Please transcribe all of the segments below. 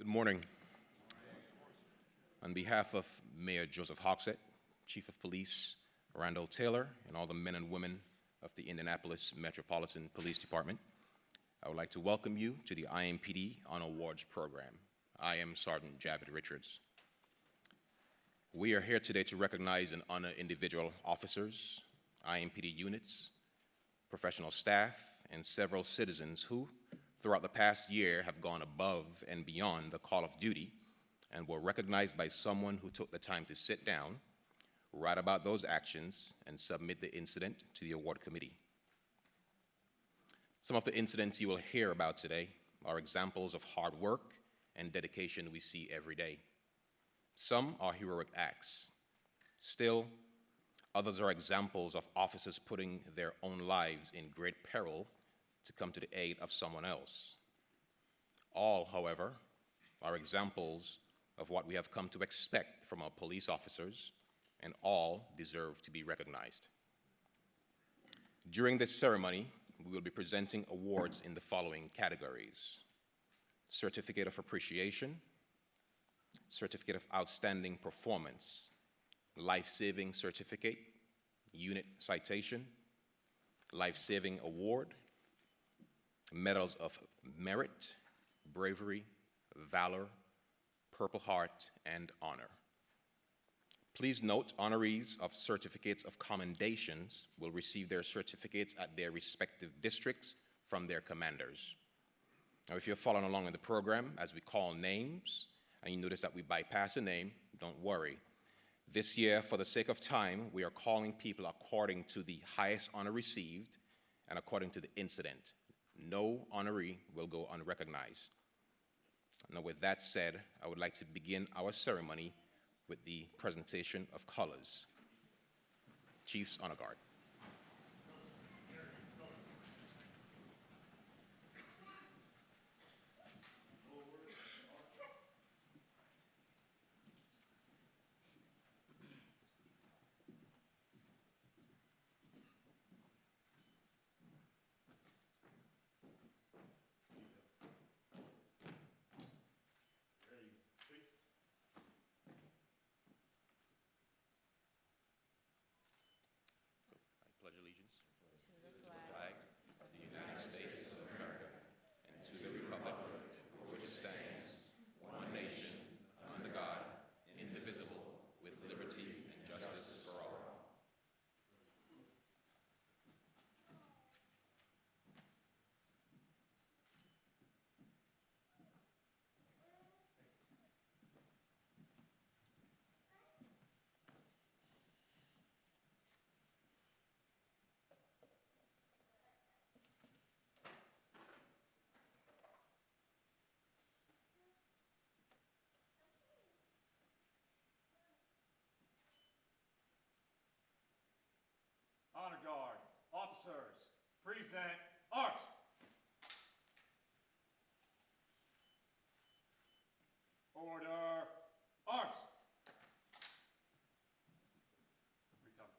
Good morning. On behalf of Mayor Joseph Hogsett, Chief of Police Randall Taylor, and all the men and women of the Indianapolis Metropolitan Police Department, I would like to welcome you to the IMPD Honor Awards program. I am Sergeant Javid Richards. We are here today to recognize and honor individual officers, IMPD units, professional staff, and several citizens who, throughout the past year, have gone above and beyond the call of duty and were recognized by someone who took the time to sit down, write about those actions, and submit the incident to the award committee. Some of the incidents you will hear about today are examples of hard work and dedication we see every day. Some are heroic acts. Still, others are examples of officers putting their own lives in great peril to come to the aid of someone else. All, however, are examples of what we have come to expect from our police officers, and all deserve to be recognized. During this ceremony, we will be presenting awards in the following categories: Certificate of Appreciation, Certificate of Outstanding Performance, Life-Saving Certificate, Unit Citation, Life-Saving Award, Medals of Merit, Bravery, Valor, Purple Heart, and Honor. Please note, honorees of Certificates of Commendations will receive their certificates at their respective districts from their commanders. Now, if you're following along in the program, as we call names, and you notice that we bypass a name, don't worry. This year, for the sake of time, we are calling people according to the highest honor received and according to the incident. No honoree will go unrecognized. Now, with that said, I would like to begin our ceremony with the presentation of colors. Chiefs Honor Guard. Pledge allegiance to the flag of the United States of America and to the republic for which it stands, one nation, under God, indivisible, with liberty and justice for all. Honor Guard, officers, present arms. Order, arms. Recount.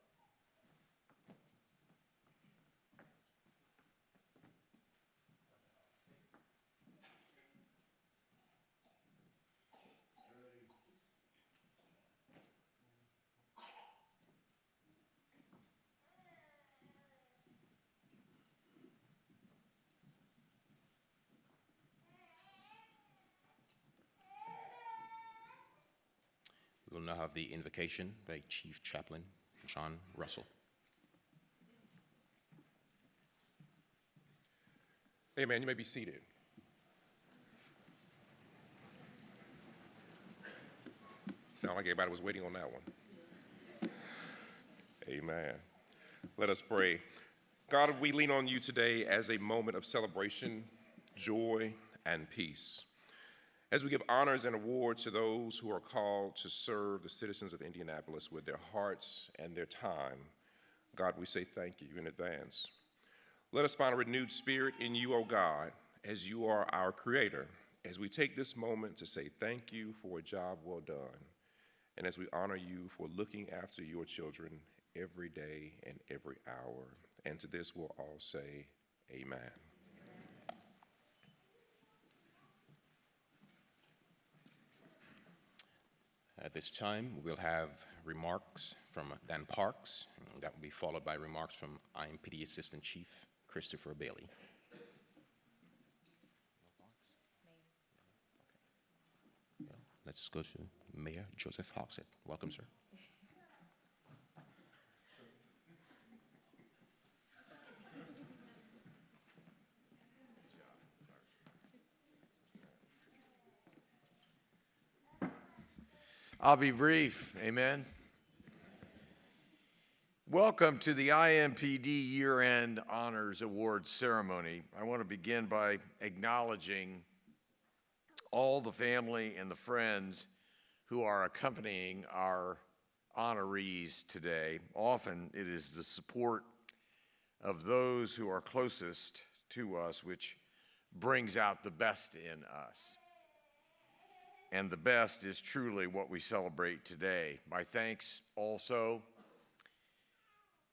We will now have the invocation by Chief Chaplain John Russell. Amen. You may be seated. Sound like everybody was waiting on that one. Amen. Let us pray. God, we lean on you today as a moment of celebration, joy, and peace. As we give honors and awards to those who are called to serve the citizens of Indianapolis with their hearts and their time, God, we say thank you in advance. Let us find a renewed spirit in you, O God, as you are our creator, as we take this moment to say thank you for a job well done, and as we honor you for looking after your children every day and every hour. And to this we'll all say amen. At this time, we'll have remarks from Dan Parks. That will be followed by remarks from IMPD Assistant Chief Christopher Bailey. Let's go to Mayor Joseph Hogsett. Welcome, sir. I'll be brief, amen. Welcome to the IMPD Year-End Honors Awards Ceremony. I want to begin by acknowledging all the family and the friends who are accompanying our honorees today. Often it is the support of those who are closest to us which brings out the best in us. And the best is truly what we celebrate today. My thanks also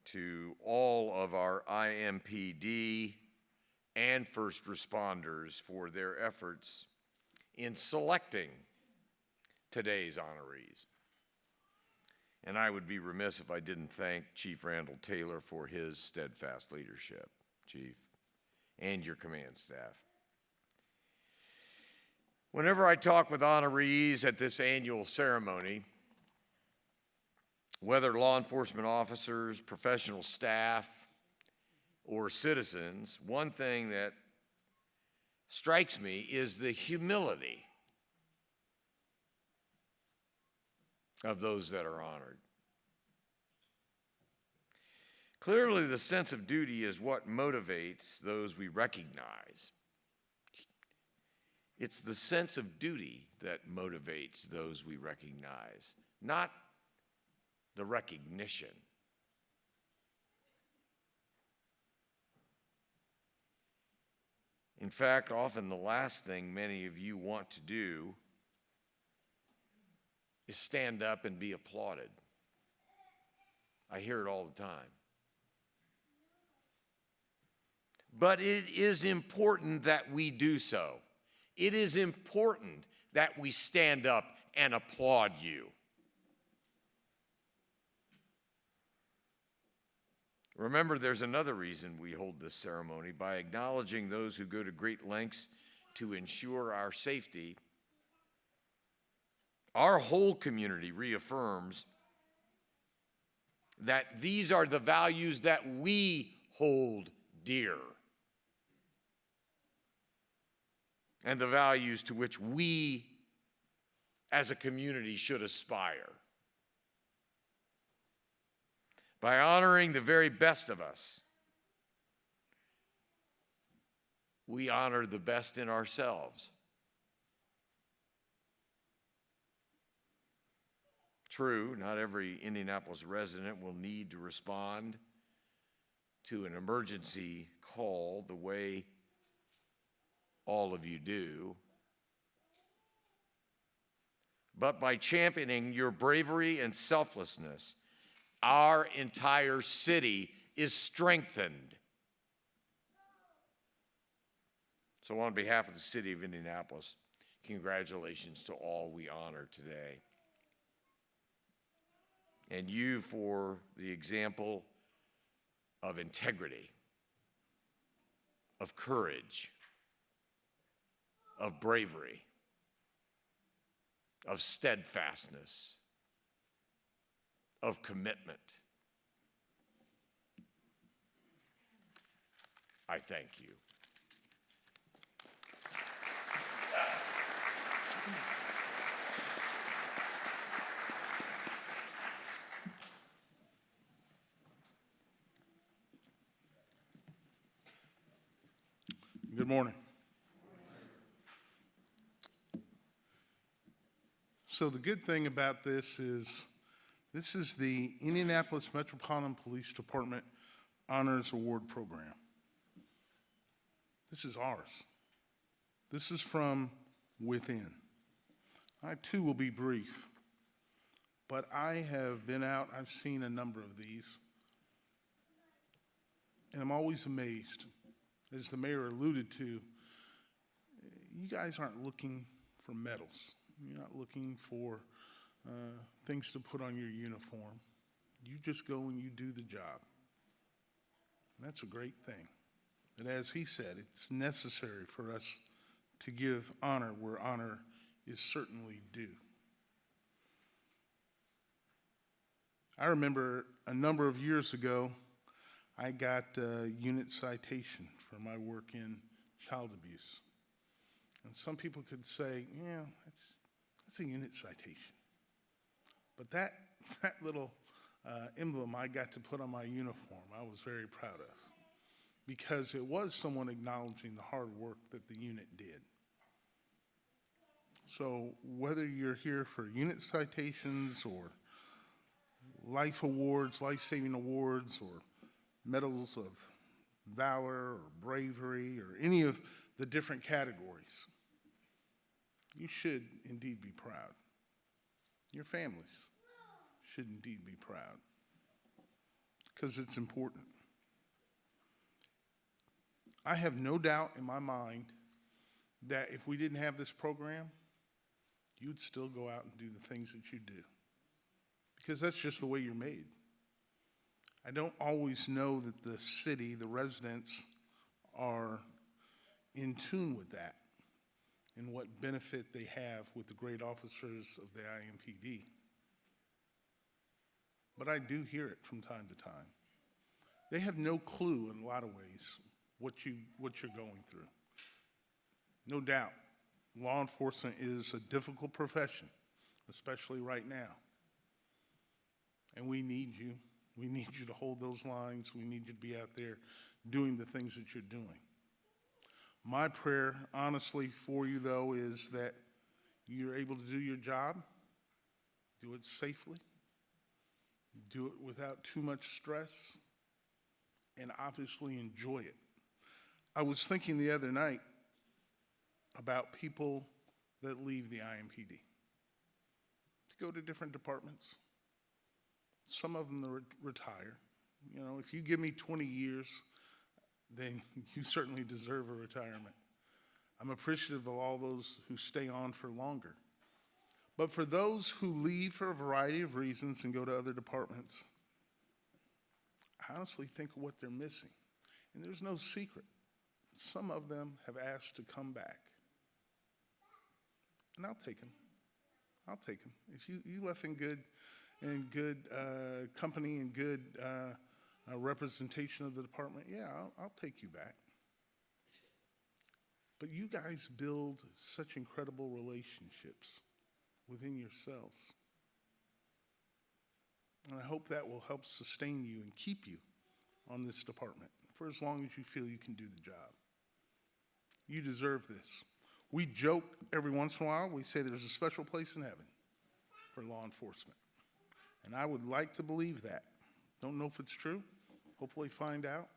to all of our IMPD and first responders for their efforts in selecting today's honorees. And I would be remiss if I didn't thank Chief Randall Taylor for his steadfast leadership, Chief, and your command staff. Whenever I talk with honorees at this annual ceremony, whether law enforcement officers, professional staff, or citizens, one thing that strikes me is the humility of those that are honored. Clearly, the sense of duty is what motivates those we recognize. It's the sense of duty that motivates those we recognize, not the recognition. In fact, often the last thing many of you want to do is stand up and be applauded. I hear it all the time. But it is important that we do so. It is important that we stand up and applaud you. Remember, there's another reason we hold this ceremony. By acknowledging those who go to great lengths to ensure our safety, our whole community reaffirms that these are the values that we hold dear, and the values to which we as a community should aspire. By honoring the very best of us, we honor the best in ourselves. True, not every Indianapolis resident will need to respond to an emergency call the way all of you do. But by championing your bravery and selflessness, our entire city is strengthened. So on behalf of the city of Indianapolis, congratulations to all we honor today. And you for the example of integrity, of courage, of bravery, of steadfastness, of commitment. I thank you. Good morning. So the good thing about this is the Indianapolis Metropolitan Police Department Honors Award Program. This is ours. This is from within. I too will be brief, but I have been out, I've seen a number of these, and I'm always amazed. As the mayor alluded to, you guys aren't looking for medals. You're not looking for things to put on your uniform. You just go and you do the job. And that's a great thing. And as he said, it's necessary for us to give honor where honor is certainly due. I remember a number of years ago, I got a unit citation for my work in child abuse. And some people could say, yeah, that's a unit citation. But that little emblem I got to put on my uniform, I was very proud of, because it was someone acknowledging the hard work that the unit did. So whether you're here for unit citations or life awards, life-saving awards, or medals of valor or bravery, or any of the different categories, you should indeed be proud. Your families should indeed be proud, because it's important. I have no doubt in my mind that if we didn't have this program, you'd still go out and do the things that you do, because that's just the way you're made. I don't always know that the city, the residents, are in tune with that and what benefit they have with the great officers of the IMPD. But I do hear it from time to time. They have no clue in a lot of ways what you're going through. No doubt, law enforcement is a difficult profession, especially right now. And we need you. We need you to hold those lines. We need you to be out there doing the things that you're doing. My prayer, honestly, for you, though, is that you're able to do your job, do it safely, do it without too much stress, and obviously enjoy it. I was thinking the other night about people that leave the IMPD to go to different departments. Some of them retire. You know, if you give me 20 years, then you certainly deserve a retirement. I'm appreciative of all those who stay on for longer. But for those who leave for a variety of reasons and go to other departments, I honestly think of what they're missing. And there's no secret. Some of them have asked to come back. And I'll take them. I'll take them. If you left in good company and good representation of the department, yeah, I'll take you back. But you guys build such incredible relationships within yourselves. And I hope that will help sustain you and keep you on this department for as long as you feel you can do the job. You deserve this. We joke every once in a while, we say there's a special place in heaven for law enforcement. And I would like to believe that. Don't know if it's true. Hopefully find out.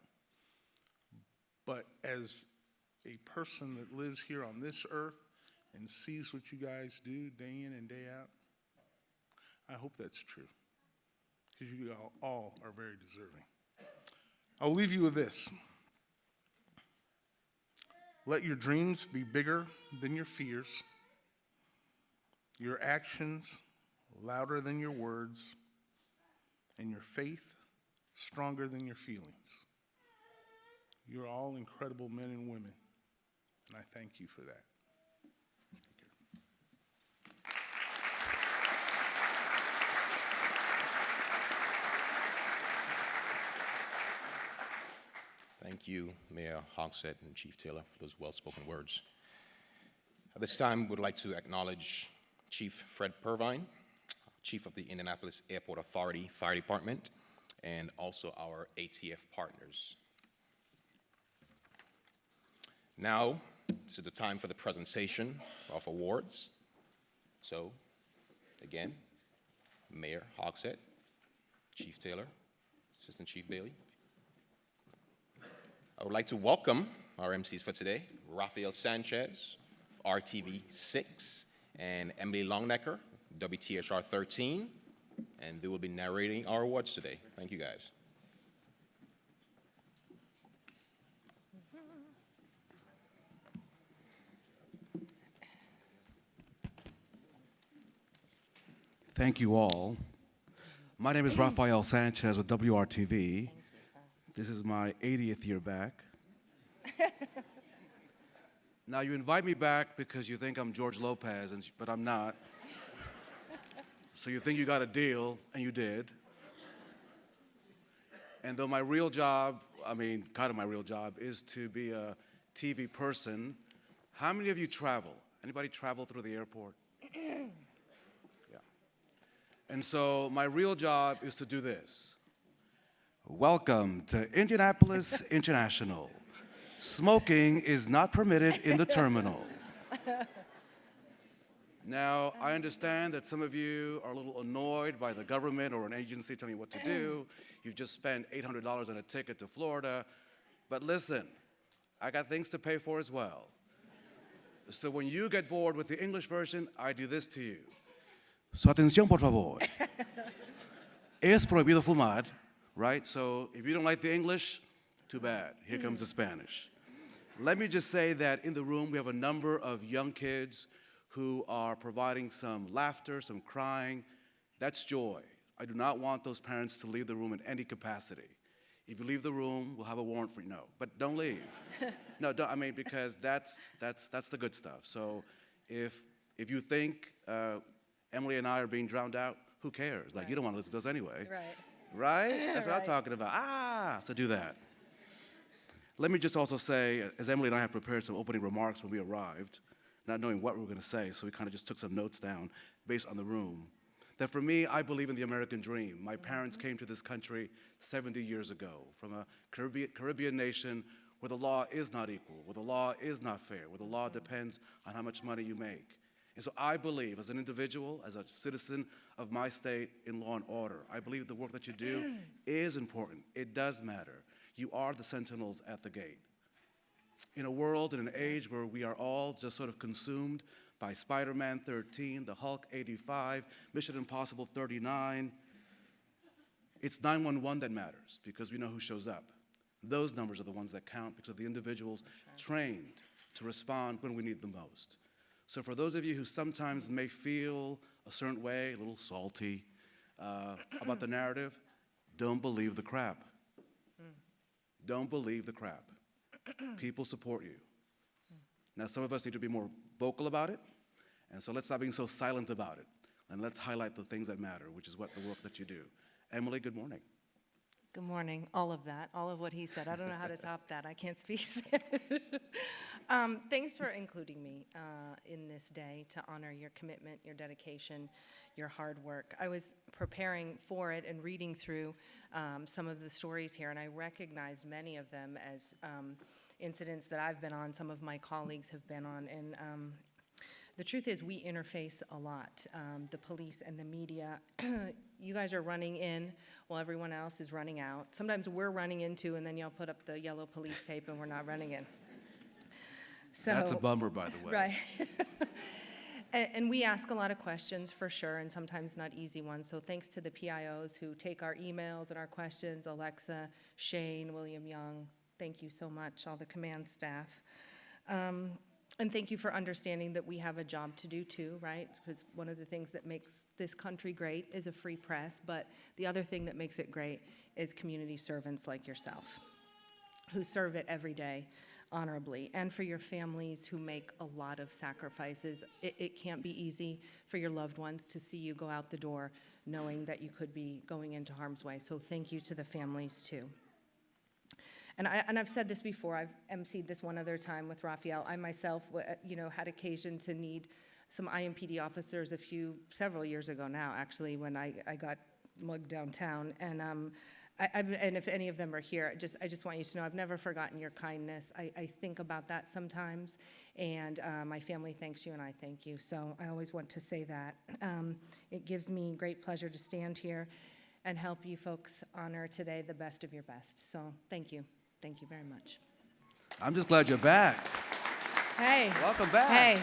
But as a person that lives here on this earth and sees what you guys do day in and day out, I hope that's true, because you all are very deserving. I'll leave you with this. Let your dreams be bigger than your fears, your actions louder than your words, and your faith stronger than your feelings. You're all incredible men and women, and I thank you for that. Thank you, Mayor Hogsett and Chief Taylor, for those well-spoken words. At this time, we would like to acknowledge Chief Fred Purvine, Chief of the Indianapolis Airport Authority Fire Department, and also our ATF partners. Now, this is the time for the presentation of awards. So, again, Mayor Hogsett, Chief Taylor, Assistant Chief Bailey. I would like to welcome our MCs for today, Rafael Sanchez, of RTV 6, and Emily Longnecker, WTHR 13, and they will be narrating our awards today. Thank you, guys. Thank you all. My name is Rafael Sanchez with WRTV. This is my 80th year back. Now, you invite me back because you think I'm George Lopez, but I'm not. So you think you got a deal, and you did. And though my real job, kind of my real job, is to be a TV person, how many of you travel? Anybody travel through the airport? Yeah. And so my real job is to do this. Welcome to Indianapolis International. Smoking is not permitted in the terminal. Now, I understand that some of you are a little annoyed by the government or an agency telling you what to do. You've just spent $800 on a ticket to Florida. But listen, I got things to pay for as well. So when you get bored with the English version, I do this to you. Su atención, por favor. Es prohibido fumar, right? So if you don't like the English, too bad. Here comes the Spanish. Let me just say that in the room we have a number of young kids who are providing some laughter, some crying. That's joy. I do not want those parents to leave the room in any capacity. If you leave the room, we'll have a warrant for you. No, but don't leave. No, don't, because that's the good stuff. So if you think Emily and I are being drowned out, who cares? Like, you don't want to listen to us anyway. Right. Right? That's what I'm talking about. So do that. Let me just also say, as Emily and I had prepared some opening remarks when we arrived, not knowing what we were going to say, so we kind of just took some notes down based on the room, that for me, I believe in the American dream. My parents came to this country 70 years ago from a Caribbean nation where the law is not equal, where the law is not fair, where the law depends on how much money you make. And so I believe, as an individual, as a citizen of my state, in law and order, I believe the work that you do is important. It does matter. You are the sentinels at the gate. In a world, in an age where we are all just sort of consumed by Spider-Man 13, the Hulk 85, Mission Impossible 39, it's 911 that matters because we know who shows up. Those numbers are the ones that count because of the individuals trained to respond when we need them most. So for those of you who sometimes may feel a certain way, a little salty about the narrative, don't believe the crap. Don't believe the crap. People support you. Now, some of us need to be more vocal about it, and so let's stop being so silent about it, and let's highlight the things that matter, which is what the work that you do. Emily, good morning. Good morning. All of that, all of what he said. I don't know how to top that. I can't speak Spanish. Thanks for including me in this day to honor your commitment, your dedication, your hard work. I was preparing for it and reading through some of the stories here, and I recognized many of them as incidents that I've been on, some of my colleagues have been on, and the truth is we interface a lot, the police and the media. You guys are running in while everyone else is running out. Sometimes we're running into, and then y'all put up the yellow police tape and we're not running in. So, that's a bummer, by the way. Right. And we ask a lot of questions for sure, and sometimes not easy ones. So thanks to the PIOs who take our emails and our questions, Alexa, Shane, William Young, thank you so much, all the command staff. And thank you for understanding that we have a job to do too, right? Because one of the things that makes this country great is a free press, but the other thing that makes it great is community servants like yourself, who serve it every day honorably, and for your families who make a lot of sacrifices. It can't be easy for your loved ones to see you go out the door knowing that you could be going into harm's way. So thank you to the families too. And I've said this before, I've emceed this one other time with Raphael. I myself, had occasion to need some IMPD officers several years ago now, actually, when I got mugged downtown. And and if any of them are here, I just want you to know I've never forgotten your kindness. I think about that sometimes, and my family thanks you, and I thank you. So I always want to say that. It gives me great pleasure to stand here and help you folks honor today the best of your best. So thank you. Thank you very much. I'm just glad you're back. Hey. Welcome back. Hey,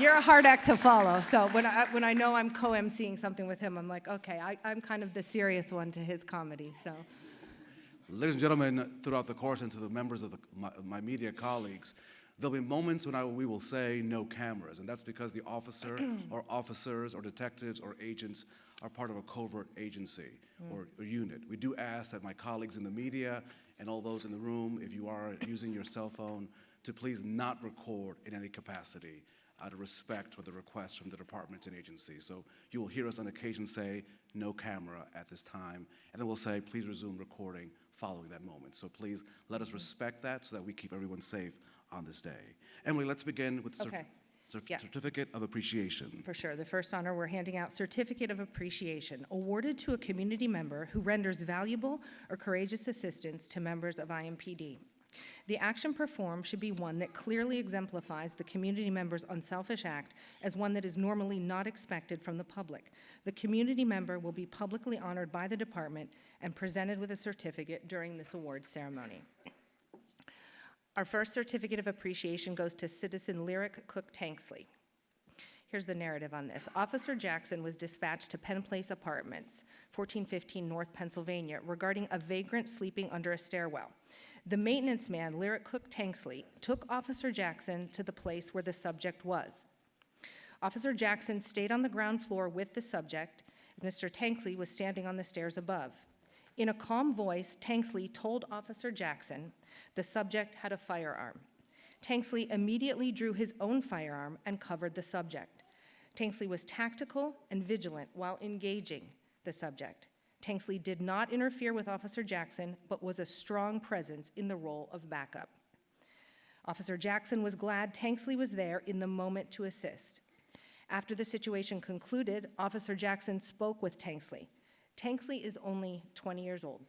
you're a hard act to follow. So when I know I'm co-emceeing something with him, I'm like, okay, I'm kind of the serious one to his comedy. So, Ladies and gentlemen, throughout the course and to the members of my media colleagues, There'll be moments when we will say no cameras, and that's because the officer or officers or detectives or agents are part of a covert agency or unit. We do ask that my colleagues in the media and all those in the room, if you are using your cell phone, to please not record in any capacity out of respect for the requests from the departments and agencies. So you will hear us on occasion say, no camera at this time, and then we'll say, please resume recording following that moment. So please let us respect that so that we keep everyone safe on this day. Emily, let's begin with the Okay. Yeah. Certificate of Appreciation. For sure. The first honor, we're handing out Certificate of Appreciation, awarded to a community member who renders valuable or courageous assistance to members of IMPD. The action performed should be one that clearly exemplifies the community member's unselfish act as one that is normally not expected from the public. The community member will be publicly honored by the department and presented with a certificate during this awards ceremony. Our first Certificate of Appreciation goes to citizen Lyric Cook Tanksley. Here's the narrative on this. Officer Jackson was dispatched to Penn Place Apartments, 1415 North Pennsylvania, regarding a vagrant sleeping under a stairwell. The maintenance man, Lyric Cook Tanksley, took Officer Jackson to the place where the subject was. Officer Jackson stayed on the ground floor with the subject, and Mr. Tanksley was standing on the stairs above. In a calm voice, Tanksley told Officer Jackson the subject had a firearm. Tanksley immediately drew his own firearm and covered the subject. Tanksley was tactical and vigilant while engaging the subject. Tanksley did not interfere with Officer Jackson, but was a strong presence in the role of backup. Officer Jackson was glad Tanksley was there in the moment to assist. After the situation concluded, Officer Jackson spoke with Tanksley. Tanksley is only 20 years old.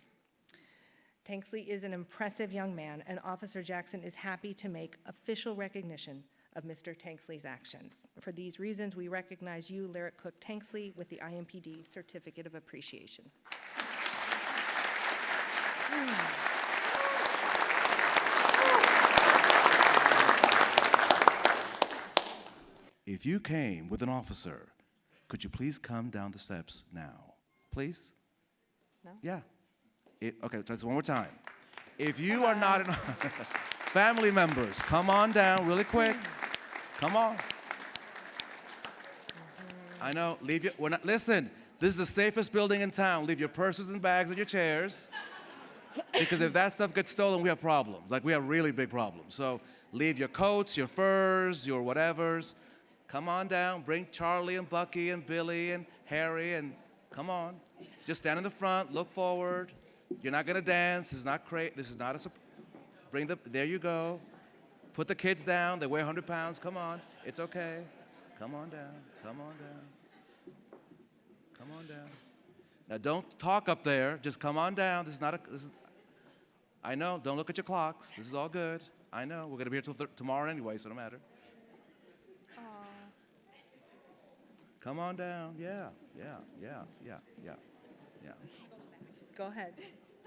Tanksley is an impressive young man, and Officer Jackson is happy to make official recognition of Mr. Tanksley's actions. For these reasons, we recognize you, Lyric Cook Tanksley, with the IMPD Certificate of Appreciation. If you came with an officer, could you please come down the steps now? Please? No? Yeah. Okay, try this one more time. If you are not an family members, come on down really quick. Come on. I know, listen, this is the safest building in town. Leave your purses and bags on your chairs. Because if that stuff gets stolen, we have problems. Like, we have really big problems. So leave your coats, your furs, your whatevers. Come on down. Bring Charlie and Bucky and Billy and Harry and come on. Just stand in the front, look forward. You're not gonna dance. This is not This is not there you go. Put the kids down. They weigh 100 pounds. Come on. It's okay. Come on down. Come on down. Come on down. Now don't talk up there. Just come on down. I know. Don't look at your clocks. This is all good. I know. We're gonna be here till tomorrow anyway, so it don't matter. Come on down. Yeah. Go ahead.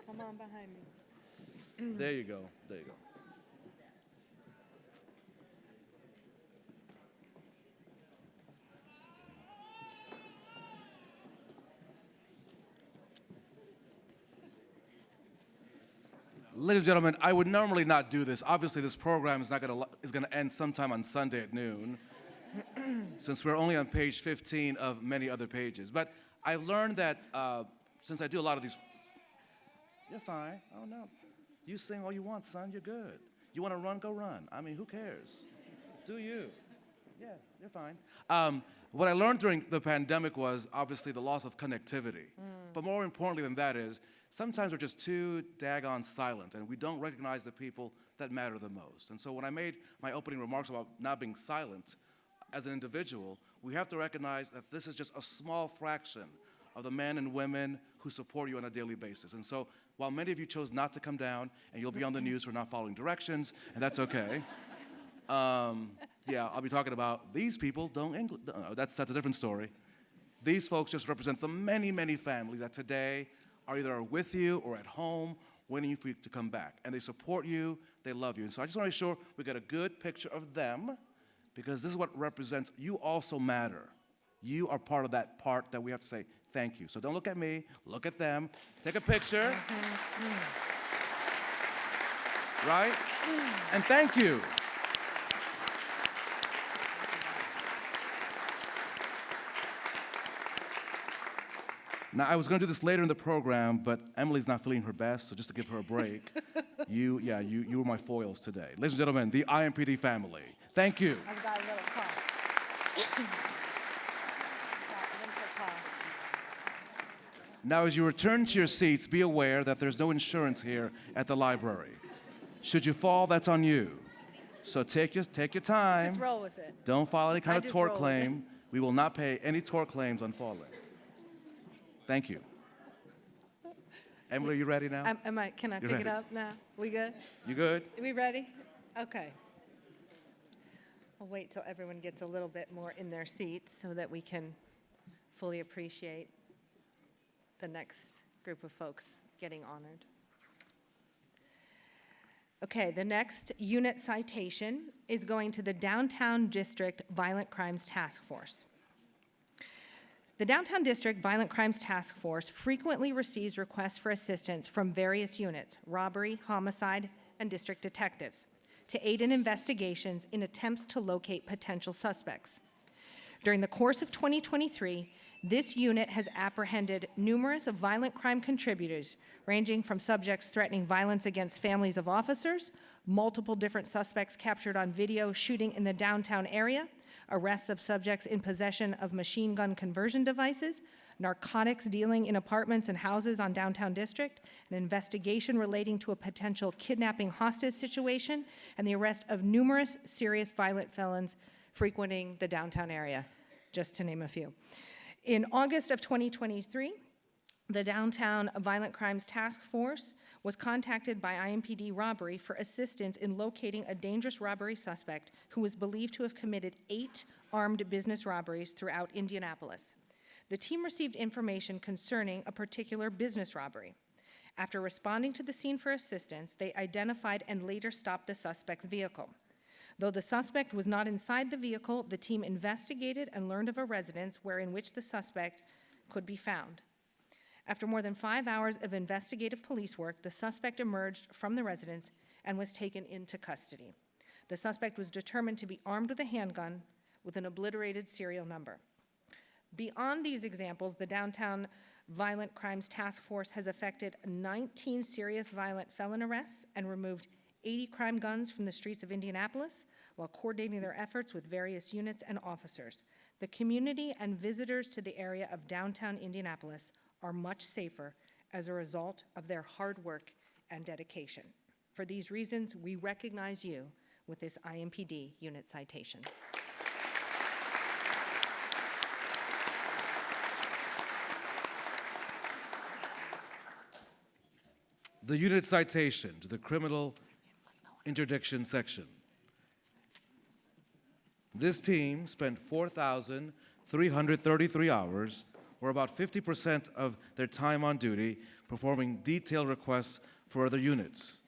Come on behind me. There you go. There you go. Ladies and gentlemen, I would normally not do this. Obviously, this program is going to end sometime on Sunday at noon, since we're only on page 15 of many other pages. But I've learned that since I do a lot of these, you're fine. Oh no, you sing all you want, son. You're good. You want to run? Go run. I mean, who cares? Do you? Yeah, you're fine. What I learned during the pandemic was obviously the loss of connectivity. But more importantly than that is, sometimes we're just too daggone silent, and we don't recognize the people that matter the most. And so when I made my opening remarks about not being silent as an individual, we have to recognize that this is just a small fraction of the men and women who support you on a daily basis. And so while many of you chose not to come down, and you'll be on the news for not following directions, and that's okay. Yeah, I'll be talking about these people don't English. No, that's a different story. These folks just represent the many, many families that today are either with you or at home waiting for you to come back. And they support you, they love you. And so I just want to make sure we get a good picture of them, because this is what represents, you also matter. You are part of that part that we have to say thank you. So don't look at me, look at them, take a picture. Right? And thank you. Now, I was going to do this later in the program, but Emily's not feeling her best, so just to give her a break, you were my foils today. Ladies and gentlemen, the IMPD family. Thank you. I've got a little cough. Now, as you return to your seats, be aware that there's no insurance here at the library. Should you fall, that's on you. So take your time. Just roll with it. Don't file any kind I of just tort roll with it. claim. We will not pay any tort claims on falling. Thank you. Emily, are you ready now? Can I You're pick it ready. up now? We good? You good? Are we ready? Okay. I'll wait till everyone gets a little bit more in their seats so that we can fully appreciate the next group of folks getting honored. Okay, the next unit citation is going to the Downtown District Violent Crimes Task Force. The Downtown District Violent Crimes Task Force frequently receives requests for assistance from various units, robbery, homicide, and district detectives, to aid in investigations in attempts to locate potential suspects. During the course of 2023, this unit has apprehended numerous violent crime contributors, ranging from subjects threatening violence against families of officers, multiple different suspects captured on video shooting in the downtown area, arrests of subjects in possession of machine gun conversion devices, narcotics dealing in apartments and houses on Downtown District, an investigation relating to a potential kidnapping hostage situation, and the arrest of numerous serious violent felons frequenting the downtown area, just to name a few. In August of 2023, the Downtown Violent Crimes Task Force was contacted by IMPD Robbery for assistance in locating a dangerous robbery suspect who was believed to have committed 8 armed business robberies throughout Indianapolis. The team received information concerning a particular business robbery. After responding to the scene for assistance, they identified and later stopped the suspect's vehicle. Though the suspect was not inside the vehicle, the team investigated and learned of a residence in which the suspect could be found. After more than 5 hours of investigative police work, the suspect emerged from the residence and was taken into custody. The suspect was determined to be armed with a handgun with an obliterated serial number. Beyond these examples, the Downtown Violent Crimes Task Force has effected 19 serious violent felon arrests and removed 80 crime guns from the streets of Indianapolis while coordinating their efforts with various units and officers. The community and visitors to the area of downtown Indianapolis are much safer as a result of their hard work and dedication. For these reasons, we recognize you with this IMPD unit citation. The unit citation to the Criminal Interdiction Section. This team spent 4,333 hours, or about 50% of their time on duty, performing detailed requests for other units.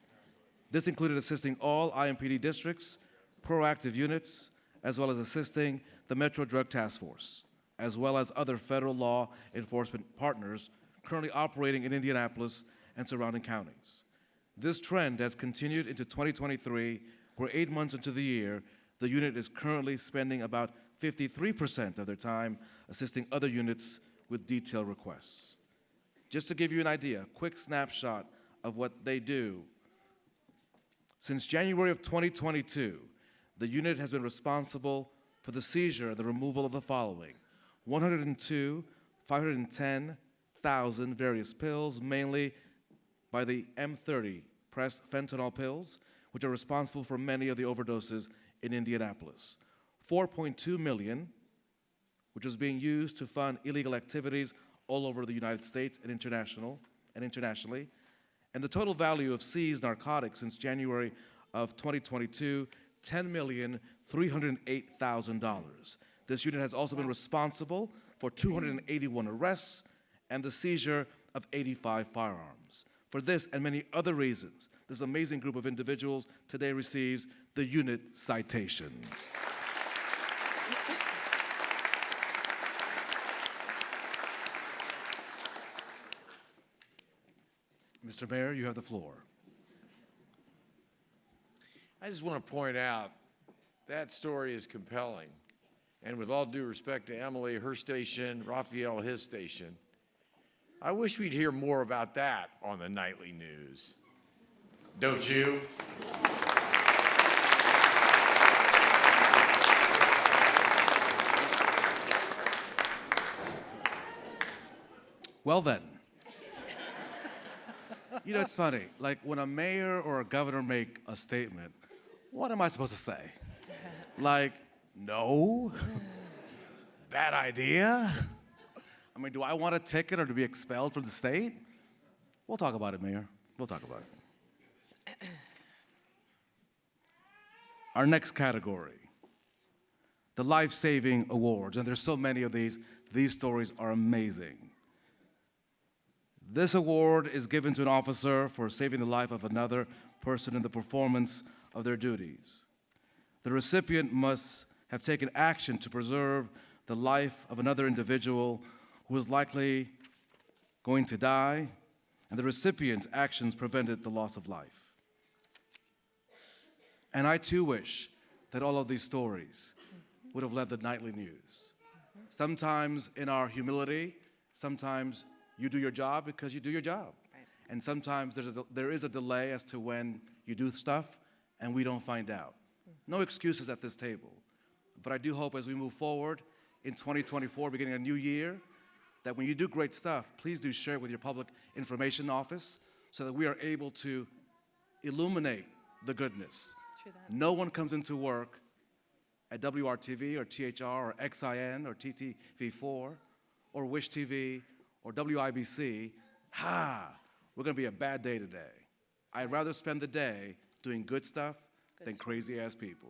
This included assisting all IMPD districts, proactive units, as well as assisting the Metro Drug Task Force, as well as other federal law enforcement partners currently operating in Indianapolis and surrounding counties. This trend has continued into 2023, where 8 months into the year, the unit is currently spending about 53% of their time assisting other units with detailed requests. Just to give you an idea, a quick snapshot of what they do. Since January of 2022, the unit has been responsible for the seizure, the removal of the following: 510,000 various pills, mainly by the M30 pressed fentanyl pills, which are responsible for many of the overdoses in Indianapolis. 4.2 million, which was being used to fund illegal activities all over the United States and internationally. And the total value of seized narcotics since January of 2022, $10,308,000. This unit has also been responsible for 281 arrests and the seizure of 85 firearms. For this and many other reasons, this amazing group of individuals today receives the unit citation. Mr. Mayor, you have the floor. I just want to point out that story is compelling. And with all due respect to Emily, her station, Raphael, his station, I wish we'd hear more about that on the nightly news. Don't you? Well then. You know, it's funny. Like when a mayor or a governor make a statement, what am I supposed to say? Like, no? Bad idea? I mean, do I want a ticket or to be expelled from the state? We'll talk about it, Mayor. We'll talk about it. Our next category, the life-saving awards, and there's so many of these. These stories are amazing. This award is given to an officer for saving the life of another person in the performance of their duties. The recipient must have taken action to preserve the life of another individual who is likely going to die, and the recipient's actions prevented the loss of life. And I too wish that all of these stories would have led the nightly news. Sometimes in our humility, sometimes you do your job because you do your job. Right. And sometimes there is a delay as to when you do stuff and we don't find out. No excuses at this table. But I do hope as we move forward in 2024, beginning a new year, that when you do great stuff, please do share it with your public information office so that we are able to illuminate the goodness. True that. No one comes into work at WRTV or THR or XIN or TTV4 or Wish TV or WIBC, we're gonna be a bad day today. I'd rather spend the day doing good stuff than crazy-ass people.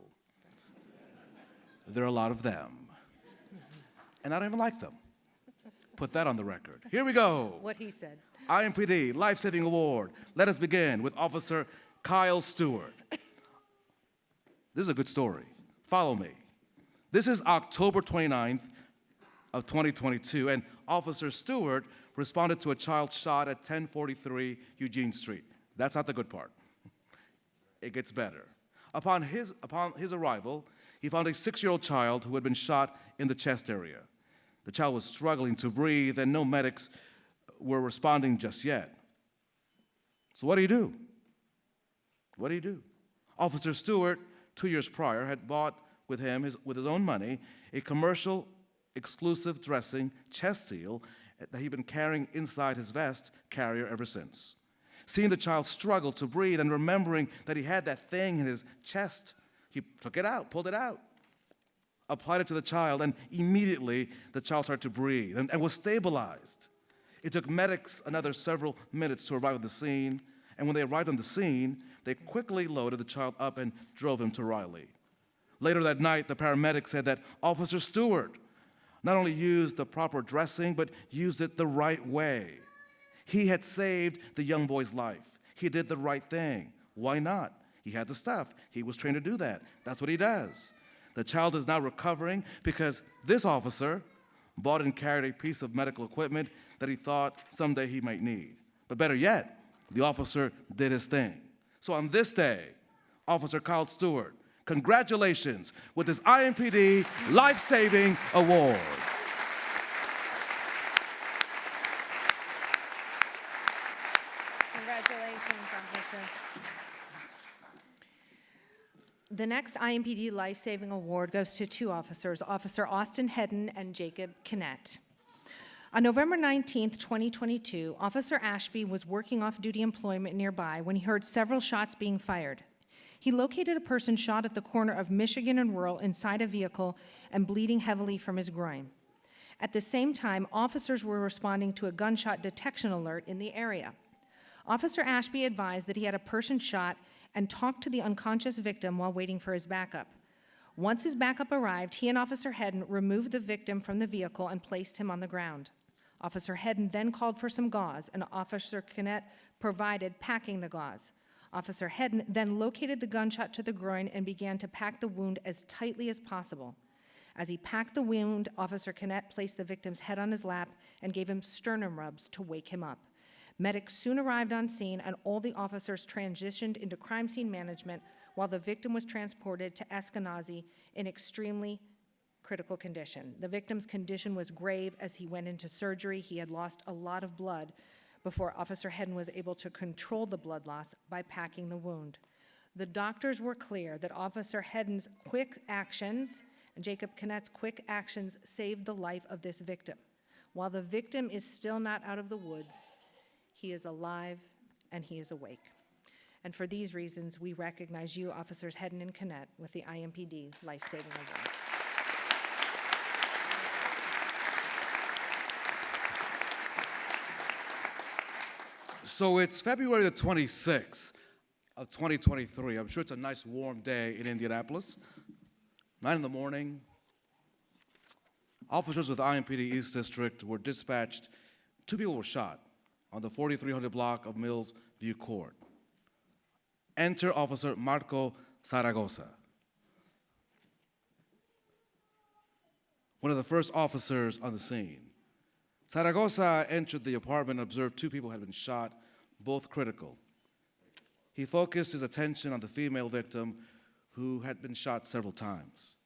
There are a lot of them. And I don't even like them. Put that on the record. Here we go. What he said. IMPD Life Saving Award. Let us begin with Officer Kyle Stewart. This is a good story. Follow me. This is October 29th of 2022, and Officer Stewart responded to a child shot at 1043 Eugene Street. That's not the good part. It gets better. Upon his arrival, he found a 6-year-old child who had been shot in the chest area. The child was struggling to breathe, and no medics were responding just yet. So what do you do? What do you do? Officer Stewart, 2 years prior, had bought with his own money a commercial exclusive dressing chest seal that he'd been carrying inside his vest carrier ever since. Seeing the child struggle to breathe and remembering that he had that thing in his chest, he took it out, pulled it out, applied it to the child, and immediately the child started to breathe and was stabilized. It took medics another several minutes to arrive at the scene, and when they arrived on the scene, they quickly loaded the child up and drove him to Riley. Later that night, the paramedics said that Officer Stewart not only used the proper dressing, but used it the right way. He had saved the young boy's life. He did the right thing. Why not? He had the stuff. He was trained to do that. That's what he does. The child is now recovering because this officer bought and carried a piece of medical equipment that he thought someday he might need. But better yet, the officer did his thing. So on this day, Officer Kyle Stewart, congratulations with this IMPD Life-Saving Award. Congratulations, officer. The next IMPD Life-Saving Award goes to 2 officers, Officer Austin Hedden and Jacob Kinnett. On November 19th, 2022, Officer Ashby was working off-duty employment nearby when he heard several shots being fired. He located a person shot at the corner of Michigan and Rural inside a vehicle and bleeding heavily from his groin. At the same time, officers were responding to a gunshot detection alert in the area. Officer Ashby advised that he had a person shot and talked to the unconscious victim while waiting for his backup. Once his backup arrived, he and Officer Hedden removed the victim from the vehicle and placed him on the ground. Officer Hedden then called for some gauze, and Officer Kinnett provided packing the gauze. Officer Hedden then located the gunshot to the groin and began to pack the wound as tightly as possible. As he packed the wound, Officer Kinnett placed the victim's head on his lap and gave him sternum rubs to wake him up. Medics soon arrived on scene, and all the officers transitioned into crime scene management while the victim was transported to Eskenazi in extremely critical condition. The victim's condition was grave as he went into surgery. He had lost a lot of blood before Officer Hedden was able to control the blood loss by packing the wound. The doctors were clear that Officer Hedden's quick actions and Jacob Kinnett's quick actions saved the life of this victim. While the victim is still not out of the woods, he is alive and he is awake. And for these reasons, we recognize you, Officers Hedden and Kinnett, with the IMPD Life Saving Award. So it's February the 26th of 2023. I'm sure it's a nice warm day in Indianapolis. 9 in the morning. Officers with the IMPD East District were dispatched. 2 people were shot on the 4300 block of Mills View Court. Enter Officer Marco Zaragoza. One of the first officers on the scene. Zaragoza entered the apartment and observed 2 people had been shot, both critical. He focused his attention on the female victim who had been shot several times.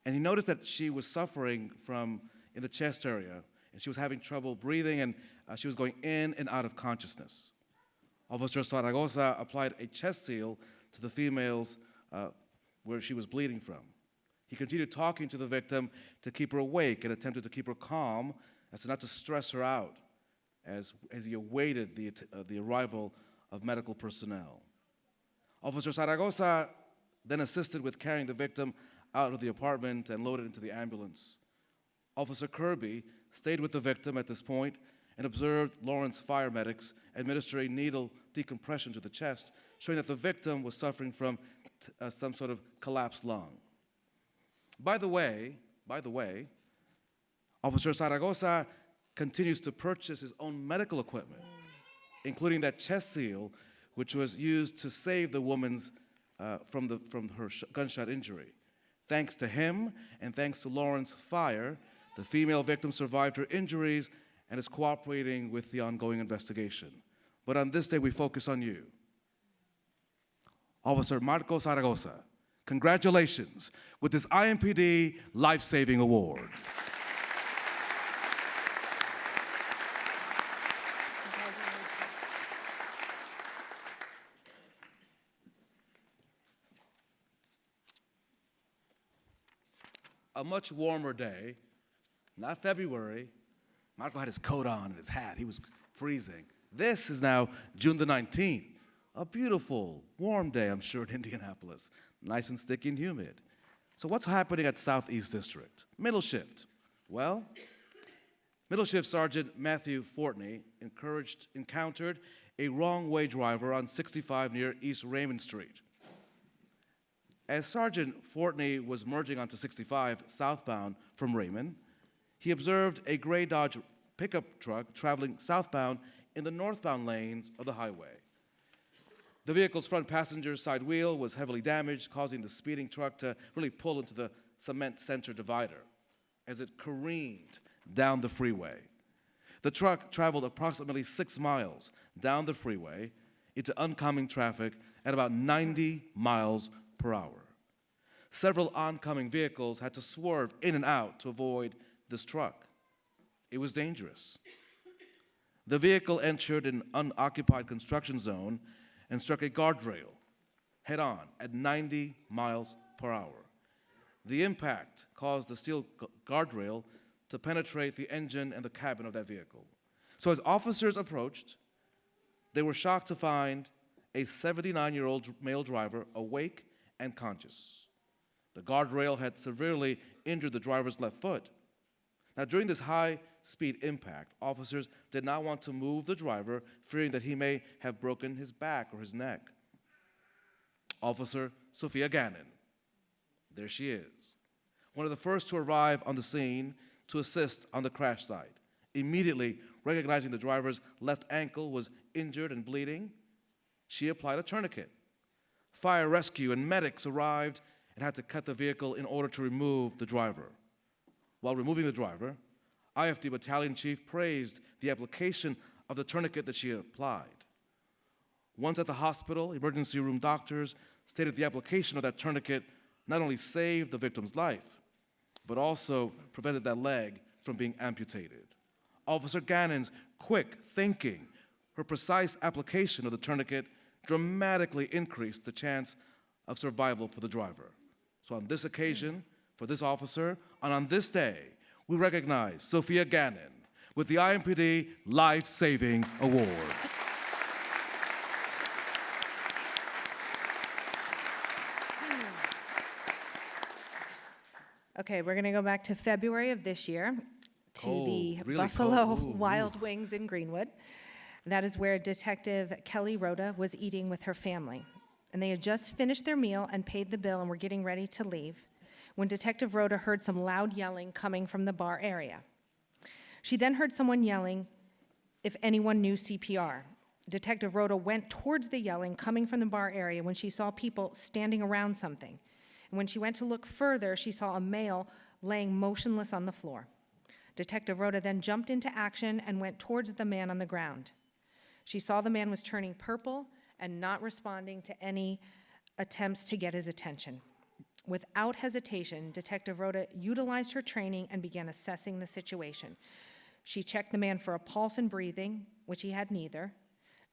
And he noticed that she was suffering from in the chest area, and she was having trouble breathing, and she was going in and out of consciousness. Officer Zaragoza applied a chest seal to the female's where she was bleeding from. He continued talking to the victim to keep her awake and attempted to keep her calm as not to stress her out as he awaited the arrival of medical personnel. Officer Zaragoza then assisted with carrying the victim out of the apartment and loaded into the ambulance. Officer Kirby stayed with the victim at this point and observed Lawrence fire medics administering needle decompression to the chest, showing that the victim was suffering from some sort of collapsed lung. By the way, Officer Zaragoza continues to purchase his own medical equipment, including that chest seal, which was used to save the woman's from her gunshot injury. Thanks to him and thanks to Lawrence Fire, the female victim survived her injuries and is cooperating with the ongoing investigation. But on this day, we focus on you. Officer Marco Zaragoza, congratulations with this IMPD Life Saving Award. A much warmer day, not February. Marco had his coat on and his hat. He was freezing. This is now June the 19th. A beautiful, warm day, I'm sure, in Indianapolis. Nice and sticky and humid. So what's happening at Southeast District? Middle shift. Well, Middle Shift Sergeant Matthew Fortney encountered a wrong-way driver on 65 near East Raymond Street. As Sergeant Fortney was merging onto 65 southbound from Raymond, he observed a gray Dodge pickup truck traveling southbound in the northbound lanes of the highway. The vehicle's front passenger side wheel was heavily damaged, causing the speeding truck to really pull into the cement center divider as it careened down the freeway. The truck traveled approximately 6 miles down the freeway into oncoming traffic at about 90 miles per hour. Several oncoming vehicles had to swerve in and out to avoid this truck. It was dangerous. The vehicle entered an unoccupied construction zone and struck a guardrail head-on at 90 miles per hour. The impact caused the steel guardrail to penetrate the engine and the cabin of that vehicle. So as officers approached, they were shocked to find a 79-year-old male driver awake and conscious. The guardrail had severely injured the driver's left foot. Now, during this high-speed impact, officers did not want to move the driver, fearing that he may have broken his back or his neck. Officer Sophia Gannon, there she is, one of the first to arrive on the scene to assist on the crash site. Immediately recognizing the driver's left ankle was injured and bleeding, she applied a tourniquet. Fire rescue and medics arrived and had to cut the vehicle in order to remove the driver. While removing the driver, IFD Battalion Chief praised the application of the tourniquet that she applied. Once at the hospital, emergency room doctors stated the application of that tourniquet not only saved the victim's life, but also prevented that leg from being amputated. Officer Gannon's quick thinking, her precise application of the tourniquet dramatically increased the chance of survival for the driver. So on this occasion, for this officer, and on this day, we recognize Sophia Gannon with the IMPD Life Saving Award. Okay, we're going to go back to February of this year to Cold, the really Buffalo cold. Ooh, Wild Wings in Greenwood. That is where Detective Kelly Rhoda was eating with her family. And they had just finished their meal and paid the bill and were getting ready to leave when Detective Rhoda heard some loud yelling coming from the bar area. She then heard someone yelling if anyone knew CPR. Detective Rhoda went towards the yelling coming from the bar area when she saw people standing around something. And when she went to look further, she saw a male laying motionless on the floor. Detective Rhoda then jumped into action and went towards the man on the ground. She saw the man was turning purple and not responding to any attempts to get his attention. Without hesitation, Detective Rhoda utilized her training and began assessing the situation. She checked the man for a pulse and breathing, which he had neither,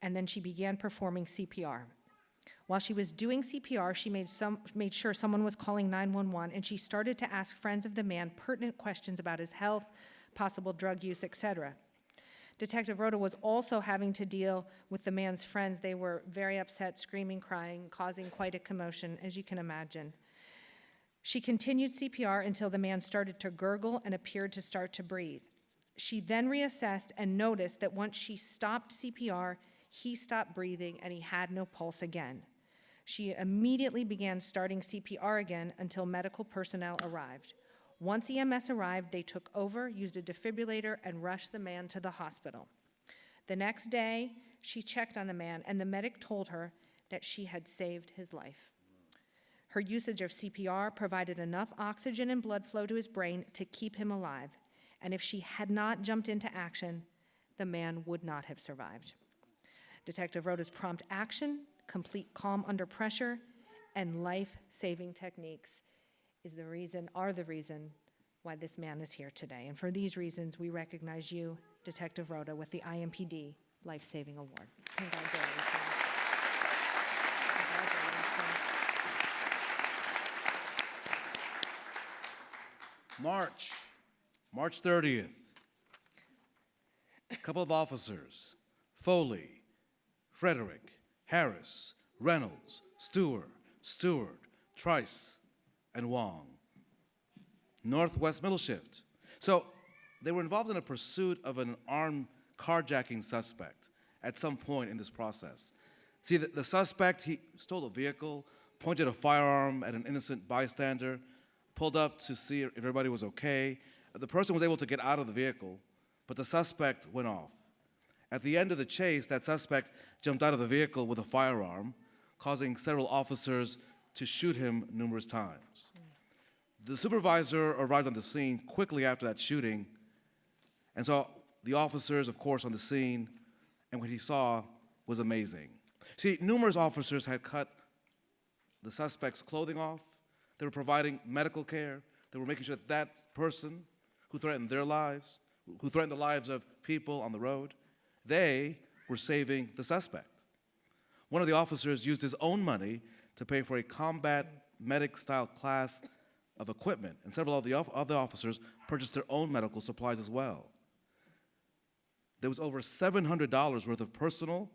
and then she began performing CPR. While she was doing CPR, she made sure someone was calling 911, and she started to ask friends of the man pertinent questions about his health, possible drug use, etc. Detective Rhoda was also having to deal with the man's friends. They were very upset, screaming, crying, causing quite a commotion, as you can imagine. She continued CPR until the man started to gurgle and appeared to start to breathe. She then reassessed and noticed that once she stopped CPR, he stopped breathing and he had no pulse again. She immediately began starting CPR again until medical personnel arrived. Once EMS arrived, they took over, used a defibrillator, and rushed the man to the hospital. The next day, she checked on the man, and the medic told her that she had saved his life. Her usage of CPR provided enough oxygen and blood flow to his brain to keep him alive, and if she had not jumped into action, the man would not have survived. Detective Rhoda's prompt action, complete calm under pressure, and life-saving techniques are the reason why this man is here today. And for these reasons, we recognize you, Detective Rhoda, with the IMPD Life-Saving Award. Congratulations. Congratulations. March 30th. A couple of officers, Foley, Frederick, Harris, Reynolds, Stewart, Trice, and Wong. Northwest Middle Shift. So they were involved in a pursuit of an armed carjacking suspect at some point in this process. See, the suspect, he stole a vehicle, pointed a firearm at an innocent bystander, pulled up to see if everybody was okay. The person was able to get out of the vehicle, but the suspect went off. At the end of the chase, that suspect jumped out of the vehicle with a firearm, causing several officers to shoot him numerous times. The supervisor arrived on the scene quickly after that shooting and saw the officers, of course, on the scene, and what he saw was amazing. See, numerous officers had cut the suspect's clothing off. They were providing medical care. They were making sure that that person who threatened their lives, who threatened the lives of people on the road, they were saving the suspect. One of the officers used his own money to pay for a combat medic-style class of equipment, and several of the other officers purchased their own medical supplies as well. There was over $700 worth of personal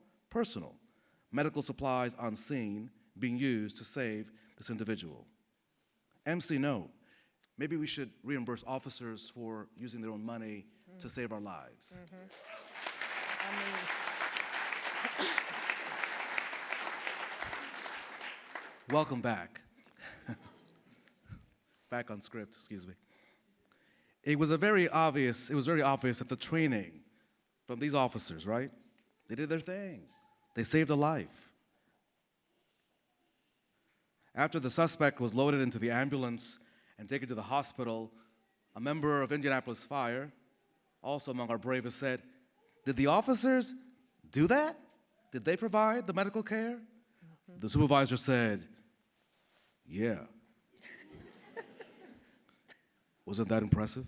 medical supplies on scene being used to save this individual. MC note, maybe we should reimburse officers for using their own money to save our lives. Welcome back. Back on script, excuse me. It was very obvious that the training from these officers, right? They did their thing. They saved a life. After the suspect was loaded into the ambulance and taken to the hospital, a member of Indianapolis Fire, also among our bravest, said, "Did the officers do that? Did they provide the medical care?" The supervisor said, "Yeah." Wasn't that impressive?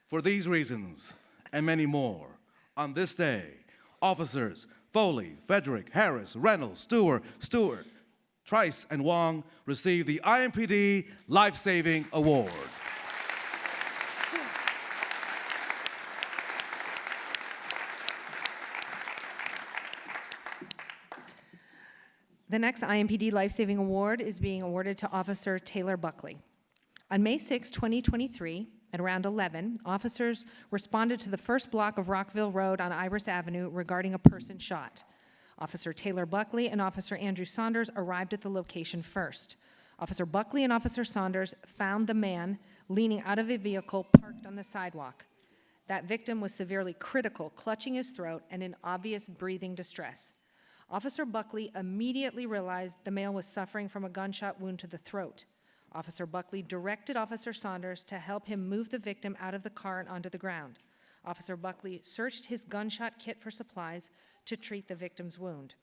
For these reasons and many more, on this day, officers Foley, Frederick, Harris, Reynolds, Stewart, Trice, and Wong receive the IMPD Life Saving Award. The next IMPD Life Saving Award is being awarded to Officer Taylor Buckley. On May 6, 2023, at around 11, officers responded to the first block of Rockville Road on Iris Avenue regarding a person shot. Officer Taylor Buckley and Officer Andrew Saunders arrived at the location first. Officer Buckley and Officer Saunders found the man leaning out of a vehicle parked on the sidewalk. That victim was severely critical, clutching his throat and in obvious breathing distress. Officer Buckley immediately realized the male was suffering from a gunshot wound to the throat. Officer Buckley directed Officer Saunders to help him move the victim out of the car and onto the ground. Officer Buckley searched his gunshot kit for supplies to treat the victim's wound.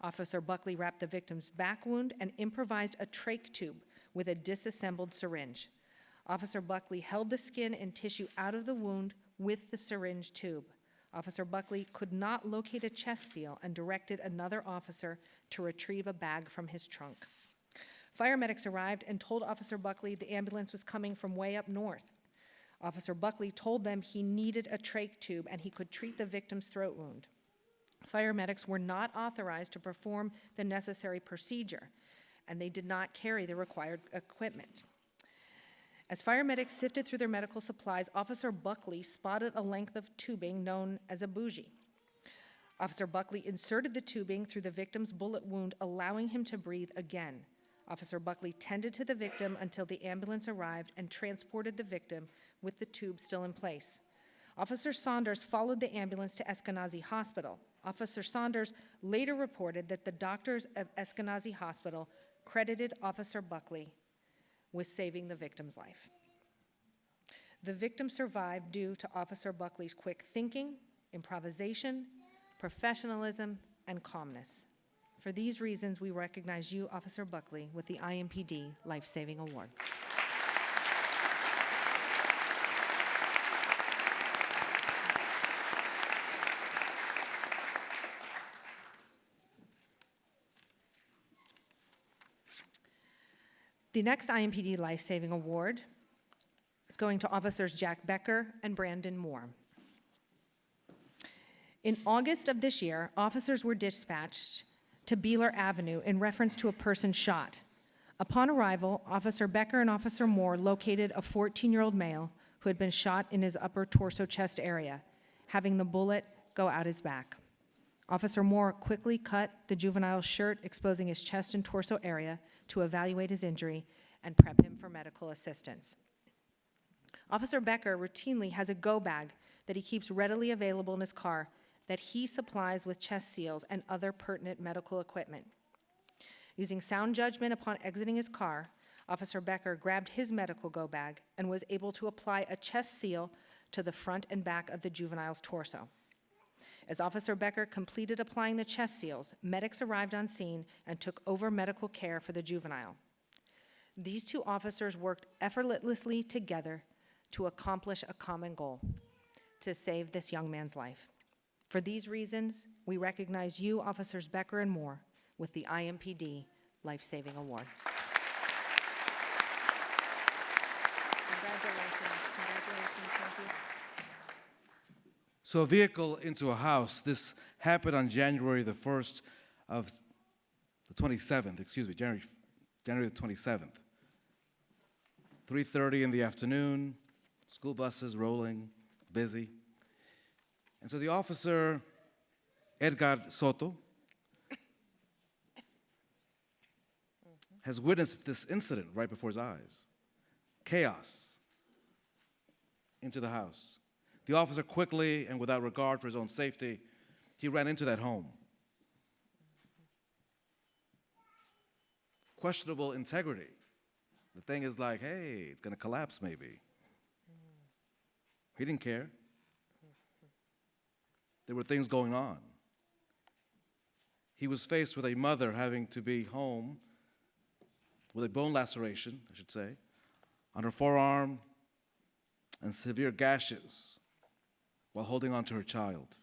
Officer Buckley wrapped the victim's back wound and improvised a trach tube with a disassembled syringe. Officer Buckley held the skin and tissue out of the wound with the syringe tube. Officer Buckley could not locate a chest seal and directed another officer to retrieve a bag from his trunk. Fire medics arrived and told Officer Buckley the ambulance was coming from way up north. Officer Buckley told them he needed a trach tube and he could treat the victim's throat wound. Fire medics were not authorized to perform the necessary procedure, and they did not carry the required equipment. As fire medics sifted through their medical supplies, Officer Buckley spotted a length of tubing known as a bougie. Officer Buckley inserted the tubing through the victim's bullet wound, allowing him to breathe again. Officer Buckley tended to the victim until the ambulance arrived and transported the victim with the tube still in place. Officer Saunders followed the ambulance to Eskenazi Hospital. Officer Saunders later reported that the doctors of Eskenazi Hospital credited Officer Buckley with saving the victim's life. The victim survived due to Officer Buckley's quick thinking, improvisation, professionalism, and calmness. For these reasons, we recognize you, Officer Buckley, with the IMPD Life Saving Award. The next IMPD Life Saving Award is going to Officers Jack Becker and Brandon Moore. In August of this year, officers were dispatched to Beeler Avenue in reference to a person shot. Upon arrival, Officer Becker and Officer Moore located a 14-year-old male who had been shot in his upper torso chest area, having the bullet go out his back. Officer Moore quickly cut the juvenile's shirt, exposing his chest and torso area to evaluate his injury and prep him for medical assistance. Officer Becker routinely has a go bag that he keeps readily available in his car that he supplies with chest seals and other pertinent medical equipment. Using sound judgment upon exiting his car, Officer Becker grabbed his medical go bag and was able to apply a chest seal to the front and back of the juvenile's torso. As Officer Becker completed applying the chest seals, medics arrived on scene and took over medical care for the juvenile. These two officers worked effortlessly together to accomplish a common goal: to save this young man's life. For these reasons, we recognize you, Officers Becker and Moore, with the IMPD Life Saving Award. Congratulations, thank you. So a vehicle into a house. This happened on January the 1st of the 27th, January the 27th. 3:30 in the afternoon, school buses rolling, busy. And so the officer, Edgar Soto, has witnessed this incident right before his eyes. Chaos into the house. The officer quickly and without regard for his own safety, he ran into that home. Questionable integrity. The thing is like, hey, it's going to collapse maybe. He didn't care. There were things going on. He was faced with a mother having to be home with a bone laceration, I should say, on her forearm, and severe gashes while holding on to her child.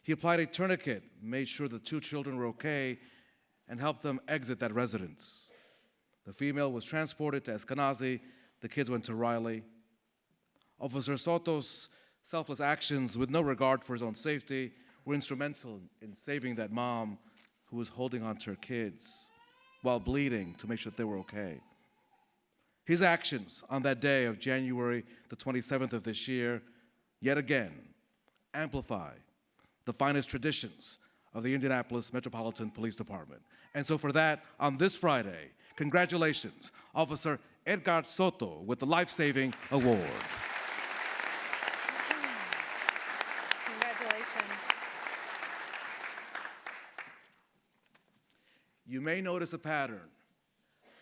He applied a tourniquet, made sure the two children were okay, and helped them exit that residence. The female was transported to Eskenazi. The kids went to Riley. Officer Soto's selfless actions, with no regard for his own safety, were instrumental in saving that mom who was holding on to her kids while bleeding to make sure that they were okay. His actions on that day of January the 27th of this year, yet again, amplify the finest traditions of the Indianapolis Metropolitan Police Department. And so for that, on this Friday, congratulations, Officer Edgar Soto with the Life-Saving Award. Congratulations. You may notice a pattern.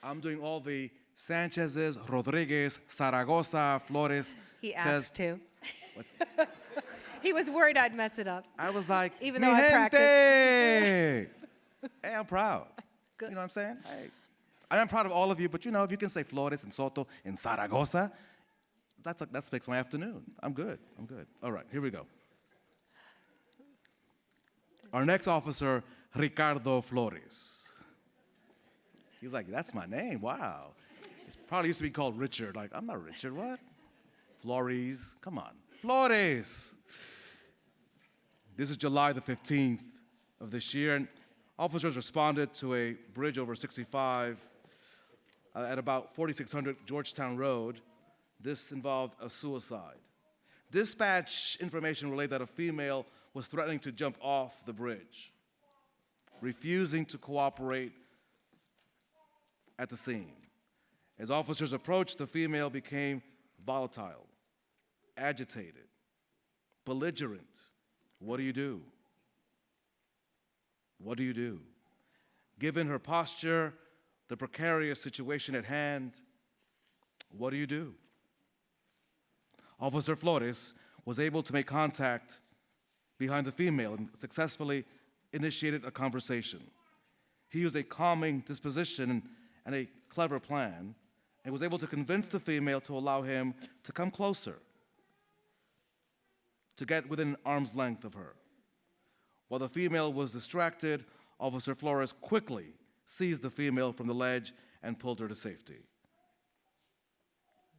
I'm doing all the Sanchez's, Rodriguez, Zaragoza, Flores. He 'cause asked to. He was worried I'd mess it up. I was like, Even "Mi though I gente!" practiced. Hey, I'm proud. Good. You know what I'm saying? Hey, I am proud of all of you, but you know, if you can say Flores and Soto and Zaragoza, that makes my afternoon. I'm good. All right, here we go. Our next officer, Ricardo Flores. He's like, that's my name, wow. It probably used to be called Richard. Like, I'm not Richard, what? Flores, come on. Flores. This is July the 15th of this year, and officers responded to a bridge over 65 at about 4600 Georgetown Road. This involved a suicide. Dispatch information relayed that a female was threatening to jump off the bridge, refusing to cooperate at the scene. As officers approached, the female became volatile, agitated, belligerent. What do you do? What do you do? Given her posture, the precarious situation at hand, what do you do? Officer Flores was able to make contact behind the female and successfully initiated a conversation. He used a calming disposition and a clever plan and was able to convince the female to allow him to come closer, to get within arm's length of her. While the female was distracted, Officer Flores quickly seized the female from the ledge and pulled her to safety.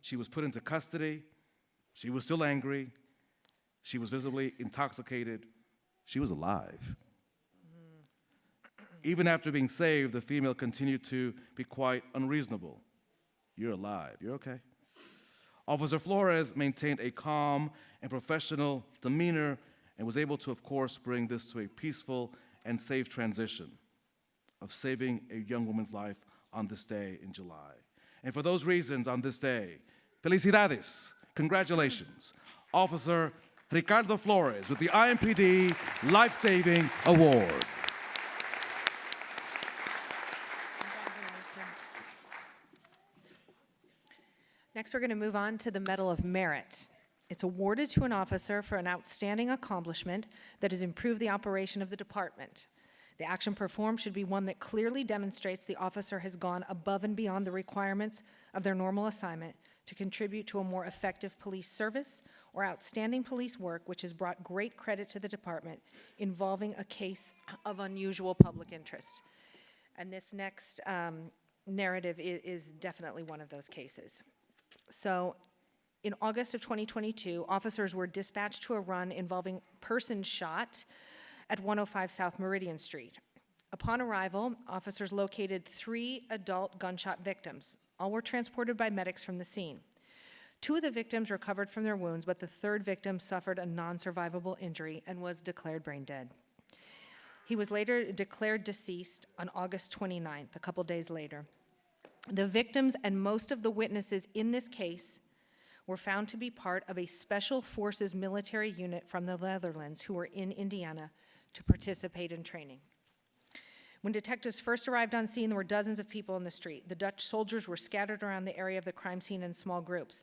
She was put into custody. She was still angry. She was visibly intoxicated. She was alive. Even after being saved, the female continued to be quite unreasonable. You're alive. You're okay. Officer Flores maintained a calm and professional demeanor and was able to, of course, bring this to a peaceful and safe transition of saving a young woman's life on this day in July. And for those reasons, on this day, felicidades, congratulations, Officer Ricardo Flores with the IMPD Life-Saving Award. Next, we're going to move on to the Medal of Merit. It's awarded to an officer for an outstanding accomplishment that has improved the operation of the department. The action performed should be one that clearly demonstrates the officer has gone above and beyond the requirements of their normal assignment to contribute to a more effective police service or outstanding police work which has brought great credit to the department involving a case of unusual public interest. And this next narrative is definitely one of those cases. So, in August of 2022, officers were dispatched to a run involving persons shot at 105 South Meridian Street. Upon arrival, officers located 3 adult gunshot victims. All were transported by medics from the scene. 2 of the victims recovered from their wounds, but the 3rd victim suffered a non-survivable injury and was declared brain dead. He was later declared deceased on August 29th, a couple days later. The victims and most of the witnesses in this case were found to be part of a Special Forces military unit from the Netherlands who were in Indiana to participate in training. When detectives first arrived on scene, there were dozens of people in the street. The Dutch soldiers were scattered around the area of the crime scene in small groups.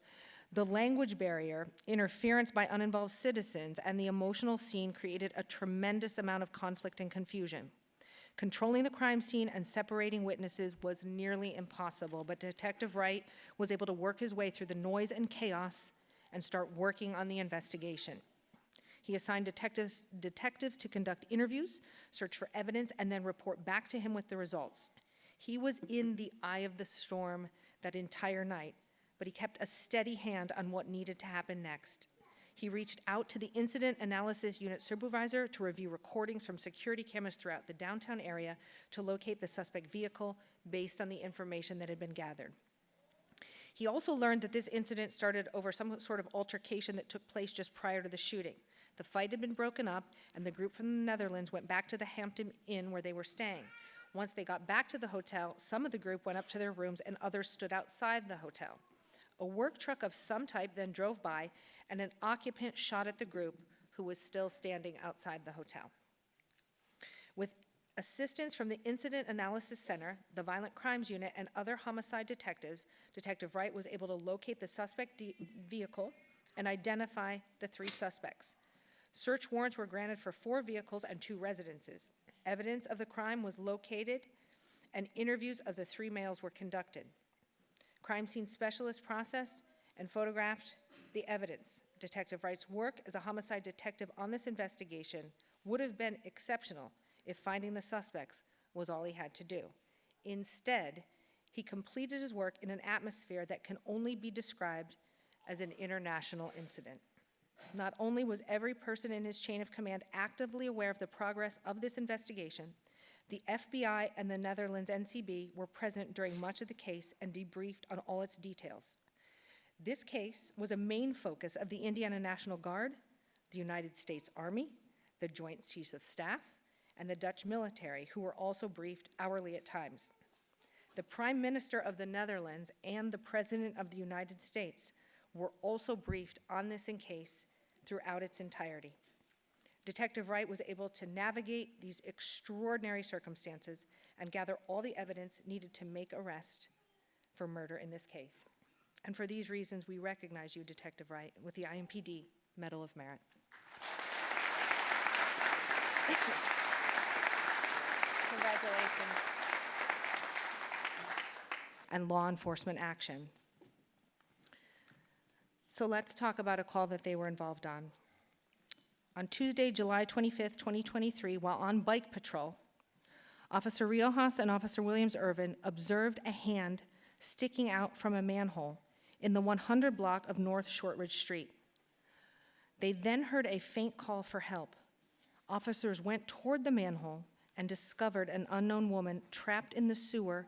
The language barrier, interference by uninvolved citizens, and the emotional scene created a tremendous amount of conflict and confusion. Controlling the crime scene and separating witnesses was nearly impossible, but Detective Wright was able to work his way through the noise and chaos and start working on the investigation. He assigned detectives to conduct interviews, search for evidence, and then report back to him with the results. He was in the eye of the storm that entire night, but he kept a steady hand on what needed to happen next. He reached out to the Incident Analysis Unit Supervisor to review recordings from security cameras throughout the downtown area to locate the suspect vehicle based on the information that had been gathered. He also learned that this incident started over some sort of altercation that took place just prior to the shooting. The fight had been broken up, and the group from the Netherlands went back to the Hampton Inn where they were staying. Once they got back to the hotel, some of the group went up to their rooms and others stood outside the hotel. A work truck of some type then drove by, and an occupant shot at the group, who was still standing outside the hotel. With assistance from the Incident Analysis Center, the Violent Crimes Unit, and other homicide detectives, Detective Wright was able to locate the suspect vehicle and identify the 3 suspects. Search warrants were granted for 4 vehicles and 2 residences. Evidence of the crime was located, and interviews of the 3 males were conducted. Crime scene specialists processed and photographed the evidence. Detective Wright's work as a homicide detective on this investigation would have been exceptional if finding the suspects was all he had to do. Instead, he completed his work in an atmosphere that can only be described as an international incident. Not only was every person in his chain of command actively aware of the progress of this investigation, the FBI and the Netherlands NCB were present during much of the case and debriefed on all its details. This case was a main focus of the Indiana National Guard, the United States Army, the Joint Chiefs of Staff, and the Dutch military, who were also briefed hourly at times. The Prime Minister of the Netherlands and the President of the United States were also briefed on this case throughout its entirety. Detective Wright was able to navigate these extraordinary circumstances and gather all the evidence needed to make arrest for murder in this case. And for these reasons, we recognize you, Detective Wright, with the IMPD Medal of Merit. Congratulations. And law enforcement action. So let's talk about a call that they were involved on. On Tuesday, July 25th, 2023, while on bike patrol, Officer Riojas and Officer Williams-Irvin observed a hand sticking out from a manhole in the 100 block of North Shortridge Street. They then heard a faint call for help. Officers went toward the manhole and discovered an unknown woman trapped in the sewer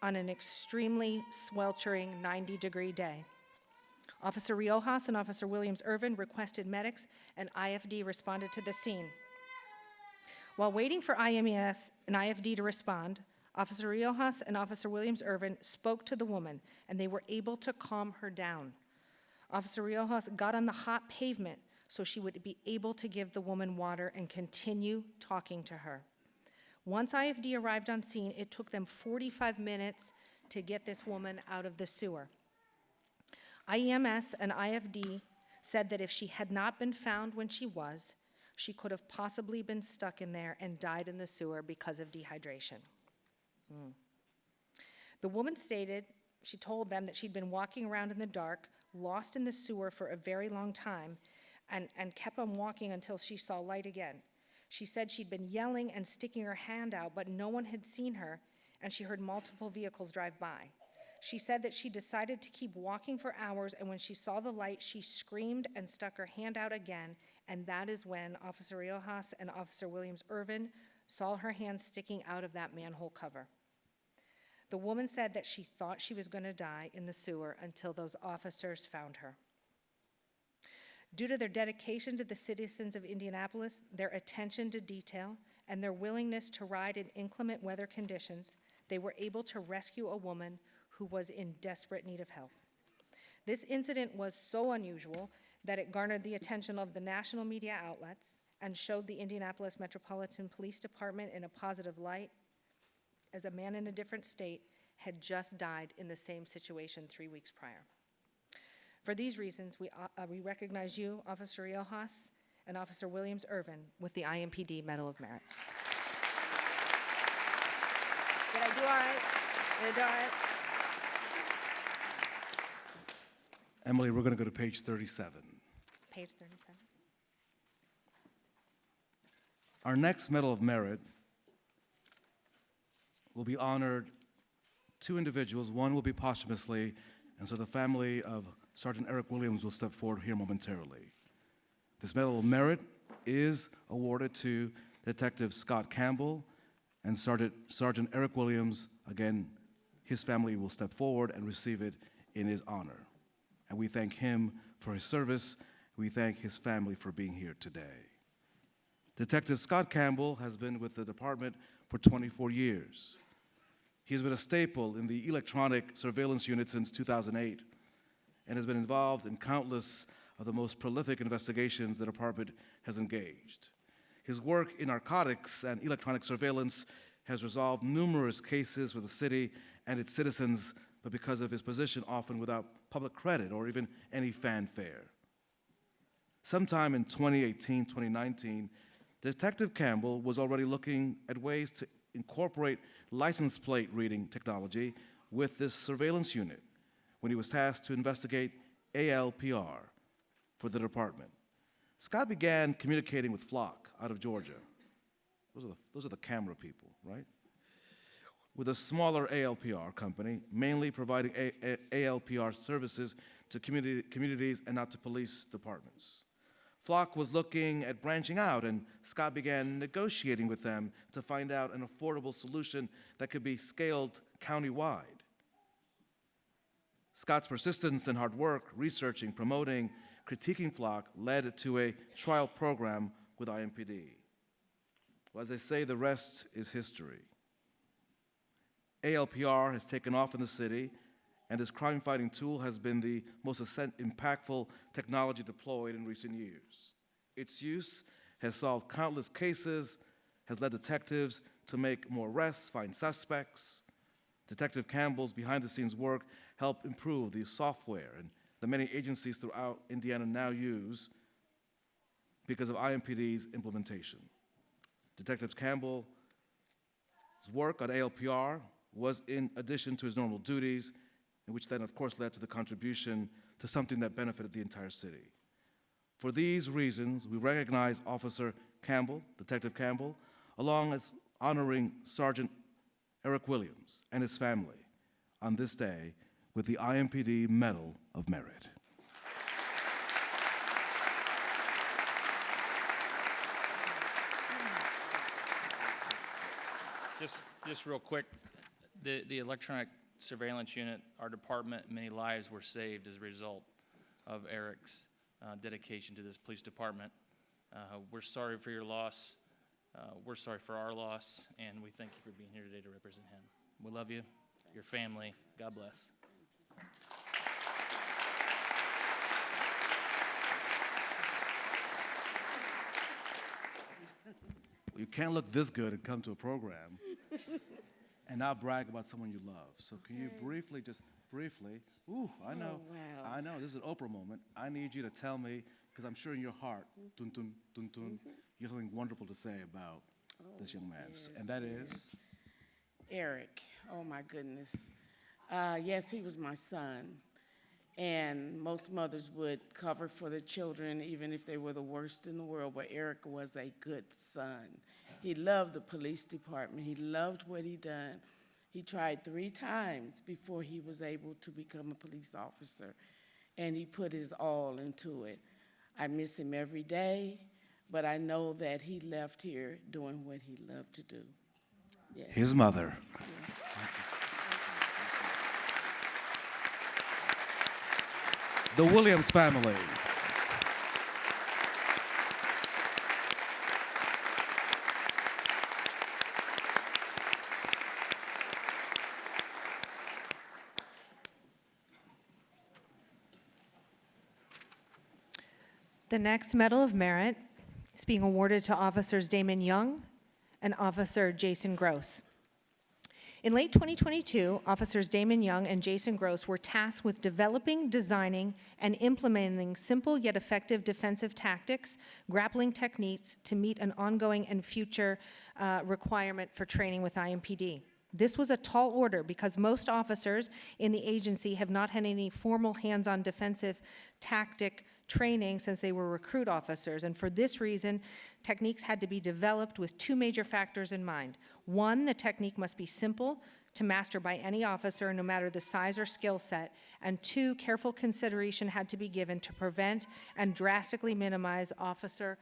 on an extremely sweltering 90-degree day. Officer Riojas and Officer Williams-Irvin requested medics, and IFD responded to the scene. While waiting for IMES and IFD to respond, Officer Riojas and Officer Williams-Irvin spoke to the woman, and they were able to calm her down. Officer Riojas got on the hot pavement so she would be able to give the woman water and continue talking to her. Once IFD arrived on scene, it took them 45 minutes to get this woman out of the sewer. IEMS and IFD said that if she had not been found when she was, she could have possibly been stuck in there and died in the sewer because of dehydration. The woman stated, she told them that she'd been walking around in the dark, lost in the sewer for a very long time, and kept on walking until she saw light again. She said she'd been yelling and sticking her hand out, but no one had seen her, and she heard multiple vehicles drive by. She said that she decided to keep walking for hours, and when she saw the light, she screamed and stuck her hand out again, and that is when Officer Riojas and Officer Williams-Irvin saw her hand sticking out of that manhole cover. The woman said that she thought she was going to die in the sewer until those officers found her. Due to their dedication to the citizens of Indianapolis, their attention to detail, and their willingness to ride in inclement weather conditions, they were able to rescue a woman who was in desperate need of help. This incident was so unusual that it garnered the attention of the national media outlets and showed the Indianapolis Metropolitan Police Department in a positive light, as a man in a different state had just died in the same situation 3 weeks prior. For these reasons, we recognize you, Officer Riojas, and Officer Williams-Irvin with the IMPD Medal of Merit. Did I do all right? Did I do all right? Emily, we're going to go to page 37. Page 37. Our next Medal of Merit will be honored two individuals. One will be posthumously, and so the family of Sergeant Eric Williams will step forward here momentarily. This Medal of Merit is awarded to Detective Scott Campbell and Sergeant Eric Williams. Again, his family will step forward and receive it in his honor. And we thank him for his service. We thank his family for being here today. Detective Scott Campbell has been with the department for 24 years. He has been a staple in the electronic surveillance unit since 2008 and has been involved in countless of the most prolific investigations the department has engaged. His work in narcotics and electronic surveillance has resolved numerous cases for the city and its citizens, but because of his position, often without public credit or even any fanfare. Sometime in 2018, 2019, Detective Campbell was already looking at ways to incorporate license plate reading technology with this surveillance unit when he was tasked to investigate ALPR for the department. Scott began communicating with Flock out of Georgia. Those are the camera people, right? With a smaller ALPR company, mainly providing ALPR services to communities and not to police departments. Flock was looking at branching out, and Scott began negotiating with them to find out an affordable solution that could be scaled countywide. Scott's persistence and hard work, researching, promoting, critiquing Flock led to a trial program with IMPD. Well, as they say, the rest is history. ALPR has taken off in the city, and this crime-fighting tool has been the most impactful technology deployed in recent years. Its use has solved countless cases, has led detectives to make more arrests, find suspects. Detective Campbell's behind-the-scenes work helped improve the software and the many agencies throughout Indiana now use because of IMPD's implementation. Detective Campbell's work on ALPR was in addition to his normal duties, which then, of course, led to the contribution to something that benefited the entire city. For these reasons, we recognize Officer Campbell, Detective Campbell, along as honoring Sergeant Eric Williams and his family on this day with the IMPD Medal of Merit. Just real quick, the electronic surveillance unit, our department, many lives were saved as a result of Eric's dedication to this police department. We're sorry for your loss. We're sorry for our loss, and we thank you for being here today to represent him. We love you, your family. God bless. You can't look this good and come to a program and not brag about someone you love. So can you briefly, ooh, I know, wow. I know, this is an Oprah moment. I need you to tell me, because I'm sure in your heart, dun, dun, dun, dun, you have something wonderful to say about this young man. yes, And that is? Eric, oh my goodness. Yes, he was my son. And most mothers would cover for their children, even if they were the worst in the world, but Eric was a good son. He loved the police department. He loved what he done. He tried 3 times before he was able to become a police officer, and he put his all into it. I miss him every day, but I know that he left here doing what he loved to do. Yes. His mother. The Williams family. The next Medal of Merit is being awarded to Officers Damon Young and Officer Jason Gross. In late 2022, Officers Damon Young and Jason Gross were tasked with developing, designing, and implementing simple yet effective defensive tactics, grappling techniques to meet an ongoing and future requirement for training with IMPD. This was a tall order because most officers in the agency have not had any formal hands-on defensive tactic training since they were recruit officers, and for this reason, techniques had to be developed with two major factors in mind. One, the technique must be simple to master by any officer, no matter the size or skill set, and two, careful consideration had to be given to prevent and drastically minimize officer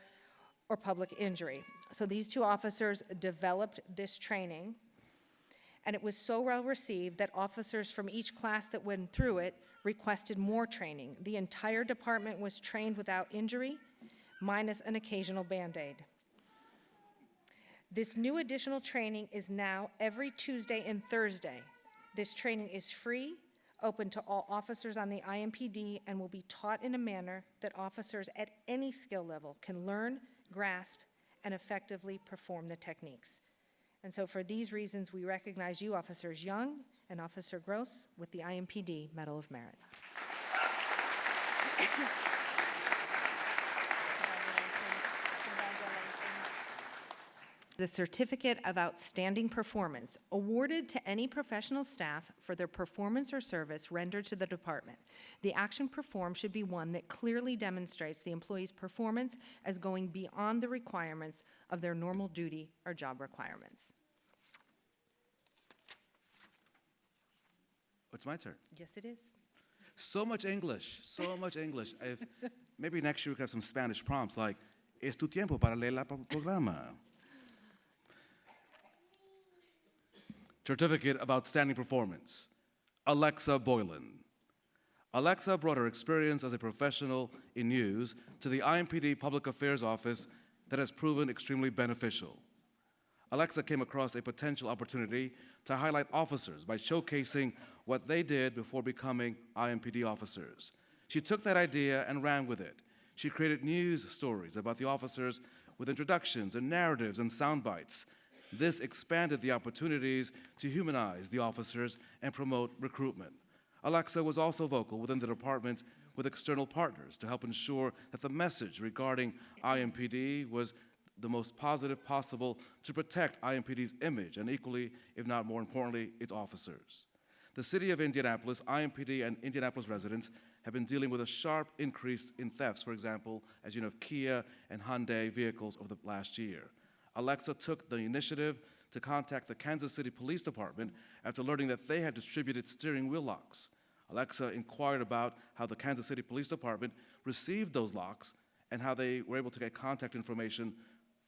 or public injury. So these two officers developed this training, and it was so well received that officers from each class that went through it requested more training. The entire department was trained without injury, minus an occasional Band-Aid. This new additional training is now every Tuesday and Thursday. This training is free, open to all officers on the IMPD, and will be taught in a manner that officers at any skill level can learn, grasp, and effectively perform the techniques. And so for these reasons, we recognize you, Officers Young and Officer Gross, with the IMPD Medal of Merit. The Certificate of Outstanding Performance, awarded to any professional staff for their performance or service rendered to the department. The action performed should be one that clearly demonstrates the employee's performance as going beyond the requirements of their normal duty or job requirements. It's my turn. Yes, it is. So much English, so much English. Maybe next year we could have some Spanish prompts like, es tu tiempo para leer el programa. Certificate of Outstanding Performance, Alexa Boylan. Alexa brought her experience as a professional in news to the IMPD Public Affairs Office that has proven extremely beneficial. Alexa came across a potential opportunity to highlight officers by showcasing what they did before becoming IMPD officers. She took that idea and ran with it. She created news stories about the officers with introductions and narratives and sound bites. This expanded the opportunities to humanize the officers and promote recruitment. Alexa was also vocal within the department with external partners to help ensure that the message regarding IMPD was the most positive possible to protect IMPD's image and equally, if not more importantly, its officers. The city of Indianapolis, IMPD, and Indianapolis residents have been dealing with a sharp increase in thefts, for example, as you know, of Kia and Hyundai vehicles over the last year. Alexa took the initiative to contact the Kansas City Police Department after learning that they had distributed steering wheel locks. Alexa inquired about how the Kansas City Police Department received those locks and how they were able to get contact information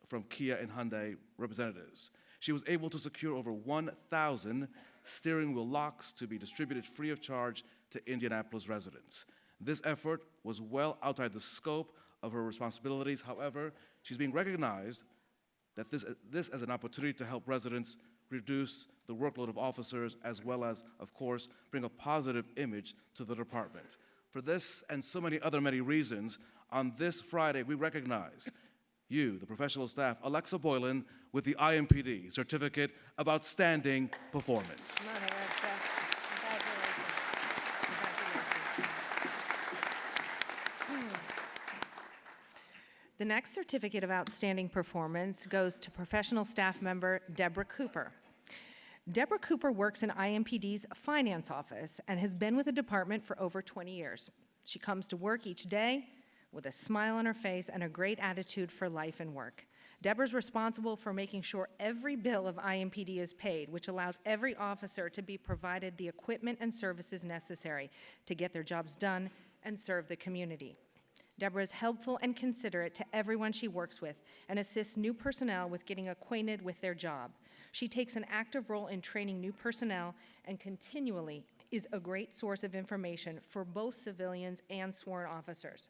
from Kia and Hyundai representatives. She was able to secure over 1,000 steering wheel locks to be distributed free of charge to Indianapolis residents. This effort was well outside the scope of her responsibilities. However, she's being recognized that this as an opportunity to help residents reduce the workload of officers, as well as, of course, bring a positive image to the department. For this and so many reasons, on this Friday, we recognize you, the professional staff, Alexa Boylan, with the IMPD Certificate of Outstanding Performance. Come on, Alexa. Congratulations. The next Certificate of Outstanding Performance goes to professional staff member Deborah Cooper. Deborah Cooper works in IMPD's finance office and has been with the department for over 20 years. She comes to work each day with a smile on her face and a great attitude for life and work. Deborah's responsible for making sure every bill of IMPD is paid, which allows every officer to be provided the equipment and services necessary to get their jobs done and serve the community. Deborah is helpful and considerate to everyone she works with and assists new personnel with getting acquainted with their job. She takes an active role in training new personnel and continually is a great source of information for both civilians and sworn officers.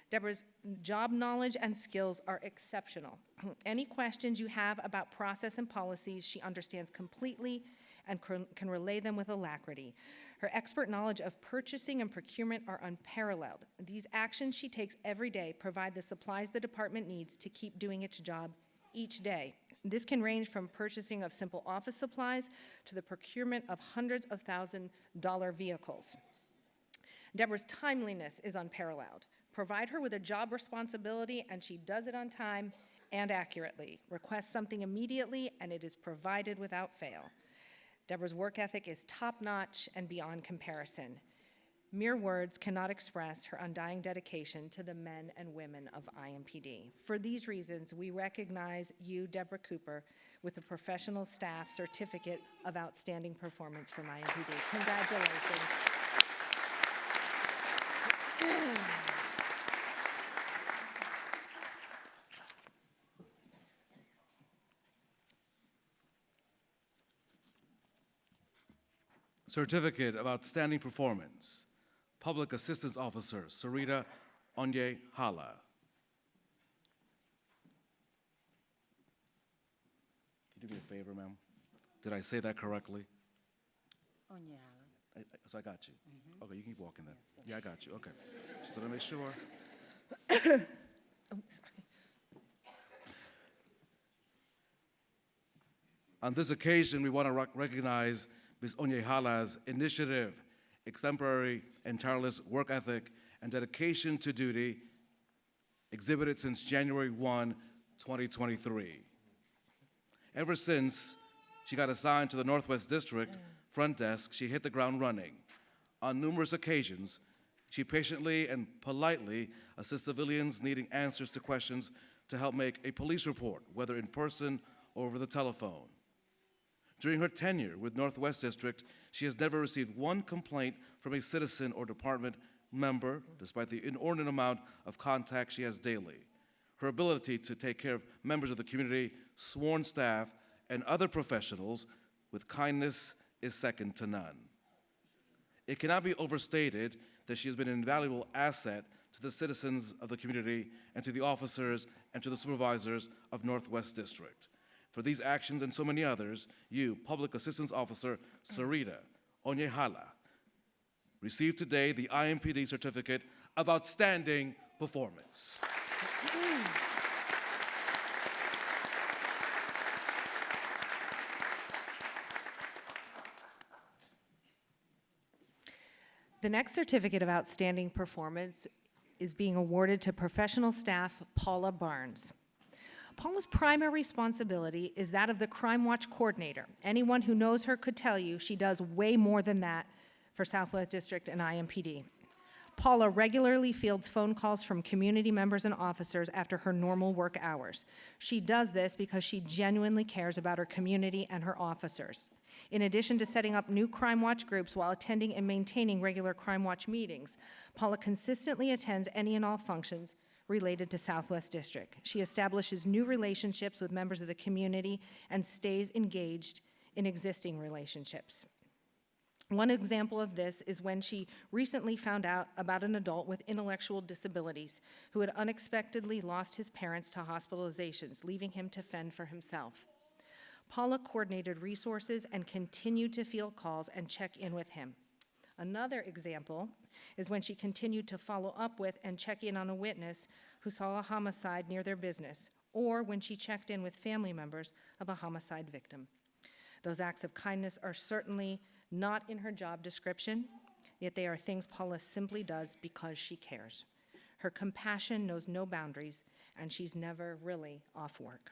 Deborah's job knowledge and skills are exceptional. Any questions you have about process and policies, she understands completely and can relay them with alacrity. Her expert knowledge of purchasing and procurement are unparalleled. These actions she takes every day provide the supplies the department needs to keep doing its job each day. This can range from purchasing of simple office supplies to the procurement of hundreds of $1,000 vehicles. Deborah's timeliness is unparalleled. Provide her with a job responsibility and she does it on time and accurately. Request something immediately and it is provided without fail. Deborah's work ethic is top-notch and beyond comparison. Mere words cannot express her undying dedication to the men and women of IMPD. For these reasons, we recognize you, Deborah Cooper, with the Professional Staff Certificate of Outstanding Performance from IMPD. Congratulations. Certificate of Outstanding Performance, Public Assistance Officer Sarita Onye Hala. Can you do me a favor, ma'am? Did I say that correctly? Onyala. So I got you. Okay, you can keep walking then. Yeah, I got you. Okay. Just want to make sure. On this occasion, we want to recognize Ms. Onyehala's initiative, exemplary and tireless work ethic, and dedication to duty exhibited since January 1, 2023. Ever since she got assigned to the Northwest District front desk, she hit the ground running. On numerous occasions, she patiently and politely assists civilians needing answers to questions to help make a police report, whether in person or over the telephone. During her tenure with Northwest District, she has never received one complaint from a citizen or department member, despite the inordinate amount of contact she has daily. Her ability to take care of members of the community, sworn staff, and other professionals with kindness is second to none. It cannot be overstated that she has been an invaluable asset to the citizens of the community and to the officers and to the supervisors of Northwest District. For these actions and so many others, you, Public Assistance Officer Sarita Onyehala, received today the IMPD Certificate of Outstanding Performance. The next Certificate of Outstanding Performance is being awarded to professional staff Paula Barnes. Paula's primary responsibility is that of the Crime Watch Coordinator. Anyone who knows her could tell you she does way more than that for Southwest District and IMPD. Paula regularly fields phone calls from community members and officers after her normal work hours. She does this because she genuinely cares about her community and her officers. In addition to setting up new Crime Watch groups while attending and maintaining regular Crime Watch meetings, Paula consistently attends any and all functions related to Southwest District. She establishes new relationships with members of the community and stays engaged in existing relationships. One example of this is when she recently found out about an adult with intellectual disabilities who had unexpectedly lost his parents to hospitalizations, leaving him to fend for himself. Paula coordinated resources and continued to field calls and check in with him. Another example is when she continued to follow up with and check in on a witness who saw a homicide near their business, or when she checked in with family members of a homicide victim. Those acts of kindness are certainly not in her job description, yet they are things Paula simply does because she cares. Her compassion knows no boundaries, and she's never really off work.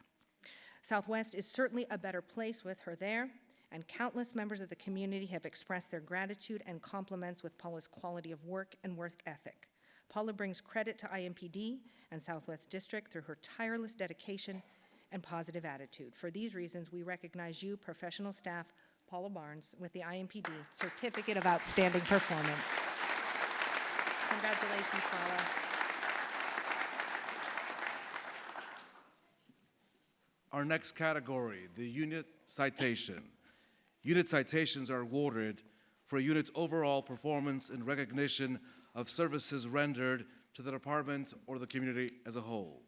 Southwest is certainly a better place with her there, and countless members of the community have expressed their gratitude and compliments with Paula's quality of work and work ethic. Paula brings credit to IMPD and Southwest District through her tireless dedication and positive attitude. For these reasons, we recognize you, professional staff, Paula Barnes, with the IMPD Certificate of Outstanding Performance. Congratulations, Paula. Our next category, the unit citation. Unit citations are awarded for a unit's overall performance in recognition of services rendered to the department or the community as a whole.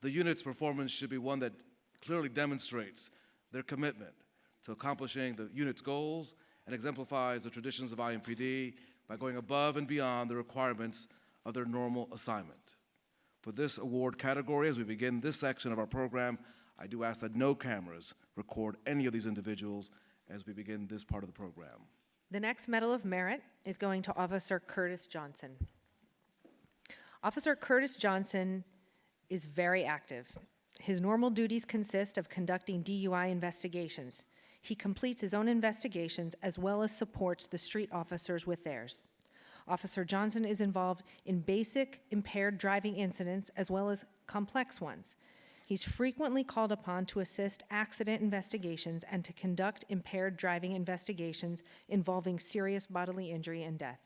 The unit's performance should be one that clearly demonstrates their commitment to accomplishing the unit's goals and exemplifies the traditions of IMPD by going above and beyond the requirements of their normal assignment. For this award category, as we begin this section of our program, I do ask that no cameras record any of these individuals as we begin this part of the program. The next Medal of Merit is going to Officer Curtis Johnson. Officer Curtis Johnson is very active. His normal duties consist of conducting DUI investigations. He completes his own investigations as well as supports the street officers with theirs. Officer Johnson is involved in basic impaired driving incidents as well as complex ones. He's frequently called upon to assist accident investigations and to conduct impaired driving investigations involving serious bodily injury and death.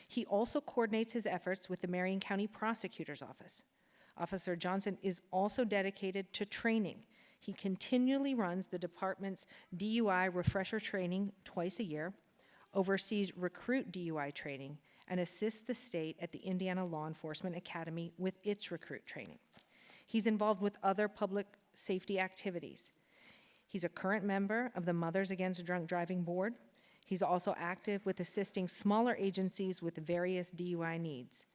He also coordinates his efforts with the Marion County Prosecutor's Office. Officer Johnson is also dedicated to training. He continually runs the department's DUI refresher training twice a year, oversees recruit DUI training, and assists the state at the Indiana Law Enforcement Academy with its recruit training. He's involved with other public safety activities. He's a current member of the Mothers Against Drunk Driving Board. He's also active with assisting smaller agencies with various DUI needs.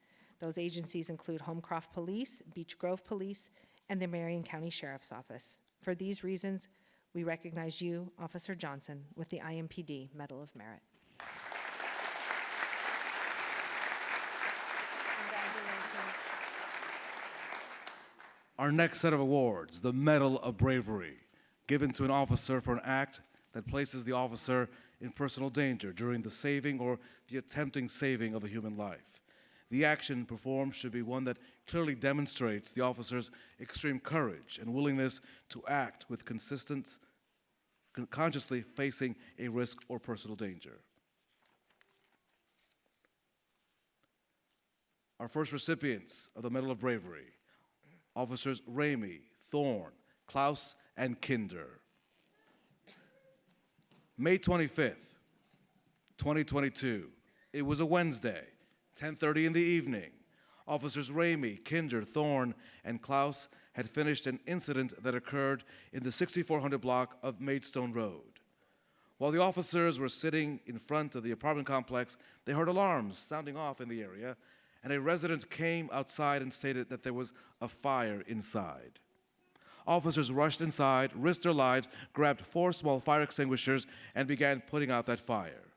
Those agencies include Homecroft Police, Beech Grove Police, and the Marion County Sheriff's Office. For these reasons, we recognize you, Officer Johnson, with the IMPD Medal of Merit. Congratulations. Our next set of awards, the Medal of Bravery, given to an officer for an act that places the officer in personal danger during the saving or the attempting saving of a human life. The action performed should be one that clearly demonstrates the officer's extreme courage and willingness to act with consciously facing a risk or personal danger. Our first recipients of the Medal of Bravery, Officers Ramey, Thorne, Clowes, and Kinder. May 25th, 2022. It was a Wednesday, 10:30 in the evening. Officers Ramey, Kinder, Thorne, and Clowes had finished an incident that occurred in the 6400 block of Maidstone Road. While the officers were sitting in front of the apartment complex, they heard alarms sounding off in the area, and a resident came outside and stated that there was a fire inside. Officers rushed inside, risked their lives, grabbed 4 small fire extinguishers, and began putting out that fire.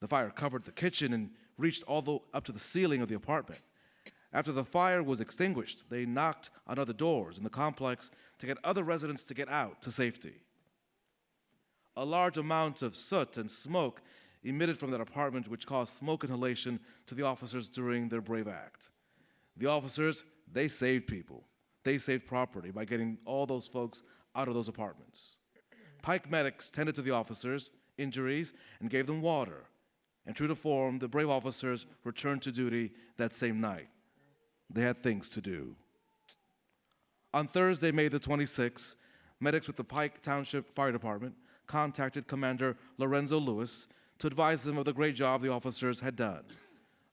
The fire covered the kitchen and reached all the up to the ceiling of the apartment. After the fire was extinguished, they knocked on other doors in the complex to get other residents to get out to safety. A large amount of soot and smoke emitted from that apartment, which caused smoke inhalation to the officers during their brave act. The officers, they saved people. They saved property by getting all those folks out of those apartments. Pike medics tended to the officers' injuries and gave them water. And true to form, the brave officers returned to duty that same night. They had things to do. On Thursday, May the 26th, medics with the Pike Township Fire Department contacted Commander Lorenzo Lewis to advise them of the great job the officers had done.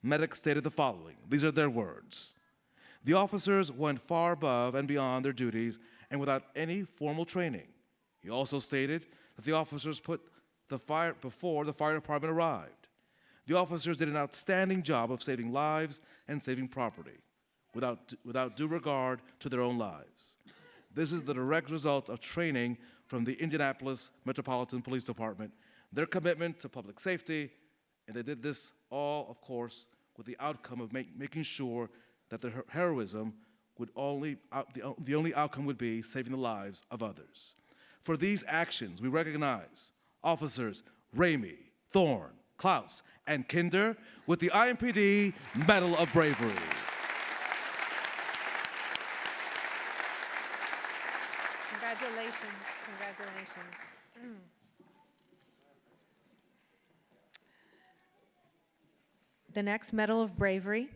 Medics stated the following. These are their words. The officers went far above and beyond their duties and without any formal training. He also stated that the officers put the fire before the fire department arrived. The officers did an outstanding job of saving lives and saving property without due regard to their own lives. This is the direct result of training from the Indianapolis Metropolitan Police Department, their commitment to public safety, and they did this all, of course, with the outcome of making sure that their heroism would the only outcome would be saving the lives of others. For these actions, we recognize officers Ramey, Thorne, Clowes, and Kinder with the IMPD Medal of Bravery. Congratulations, congratulations. The next Medal of Bravery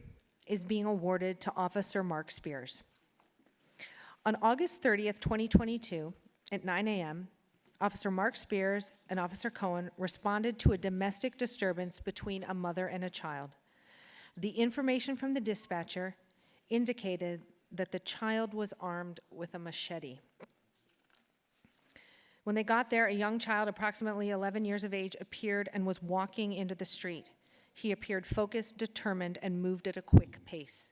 is being awarded to Officer Mark Spears. On August 30th, 2022, at 9 a.m., Officer Mark Spears and Officer Cohen responded to a domestic disturbance between a mother and a child. The information from the dispatcher indicated that the child was armed with a machete. When they got there, a young child, approximately 11 years of age, appeared and was walking into the street. He appeared focused, determined, and moved at a quick pace.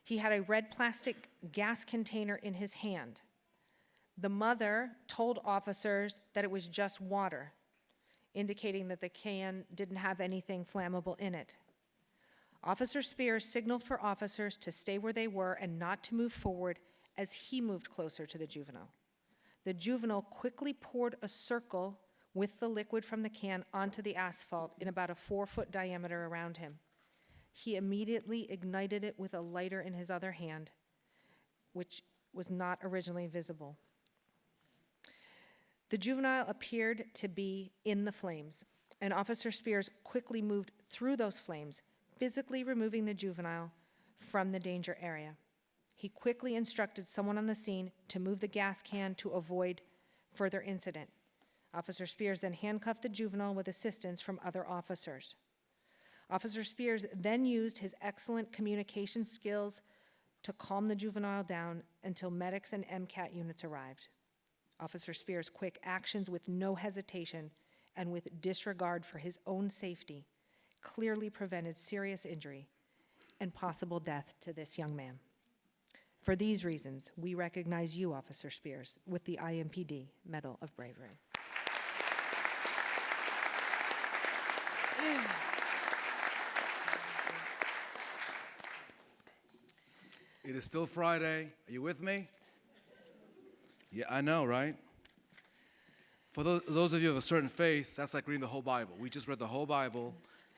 He had a red plastic gas container in his hand. The mother told officers that it was just water, indicating that the can didn't have anything flammable in it. Officer Spears signaled for officers to stay where they were and not to move forward as he moved closer to the juvenile. The juvenile quickly poured a circle with the liquid from the can onto the asphalt in about a 4-foot diameter around him. He immediately ignited it with a lighter in his other hand, which was not originally visible. The juvenile appeared to be in the flames, and Officer Spears quickly moved through those flames, physically removing the juvenile from the danger area. He quickly instructed someone on the scene to move the gas can to avoid further incident. Officer Spears then handcuffed the juvenile with assistance from other officers. Officer Spears then used his excellent communication skills to calm the juvenile down until medics and MCAT units arrived. Officer Spears' quick actions with no hesitation and with disregard for his own safety clearly prevented serious injury and possible death to this young man. For these reasons, we recognize you, Officer Spears, with the IMPD Medal of Bravery. It is still Friday. Are you with me? Yeah, I know, right? For those of you of a certain faith, that's like reading the whole Bible. We just read the whole Bible.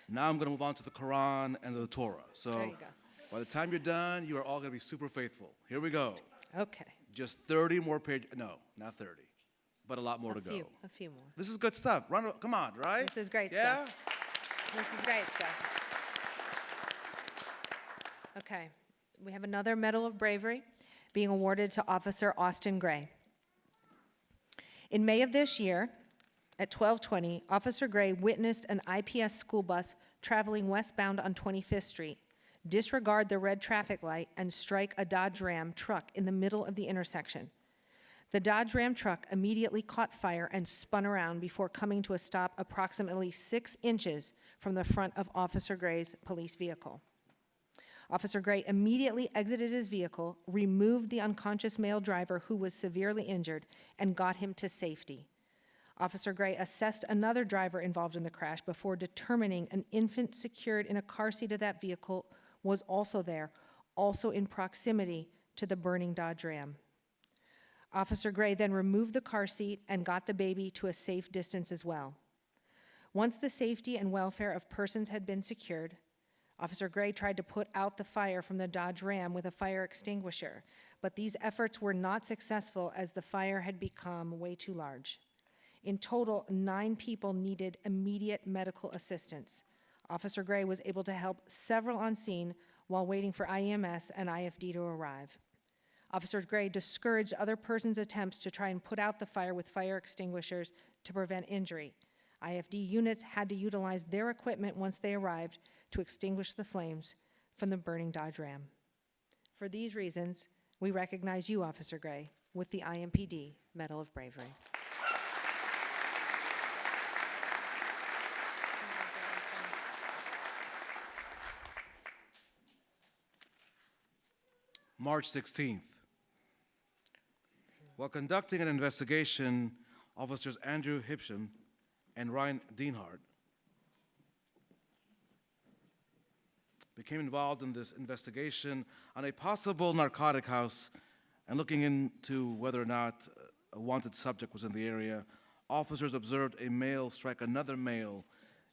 Now I'm going to move on to the Quran and the Torah. So There you go. by the time you're done, you are all going to be super faithful. Here we go. Okay. Just 30 more pages. No, not 30, but a lot more to go. A few more. This is good stuff. Come on, right? This is great Yeah? stuff. This is great stuff. Okay, we have another Medal of Bravery being awarded to Officer Austin Gray. In May of this year, at 12:20, Officer Gray witnessed an IPS school bus traveling westbound on 25th Street disregard the red traffic light and strike a Dodge Ram truck in the middle of the intersection. The Dodge Ram truck immediately caught fire and spun around before coming to a stop approximately 6 inches from the front of Officer Gray's police vehicle. Officer Gray immediately exited his vehicle, removed the unconscious male driver who was severely injured, and got him to safety. Officer Gray assessed another driver involved in the crash before determining an infant secured in a car seat of that vehicle was also there, also in proximity to the burning Dodge Ram. Officer Gray then removed the car seat and got the baby to a safe distance as well. Once the safety and welfare of persons had been secured, Officer Gray tried to put out the fire from the Dodge Ram with a fire extinguisher, but these efforts were not successful as the fire had become way too large. In total, 9 people needed immediate medical assistance. Officer Gray was able to help several on scene while waiting for IEMS and IFD to arrive. Officer Gray discouraged other persons' attempts to try and put out the fire with fire extinguishers to prevent injury. IFD units had to utilize their equipment once they arrived to extinguish the flames from the burning Dodge Ram. For these reasons, we recognize you, Officer Gray, with the IMPD Medal of Bravery. March 16th. While conducting an investigation, Officers Andrew Hipsham and Ryan Dienhardt became involved in this investigation on a possible narcotic house and looking into whether or not a wanted subject was in the area. Officers observed a male strike another male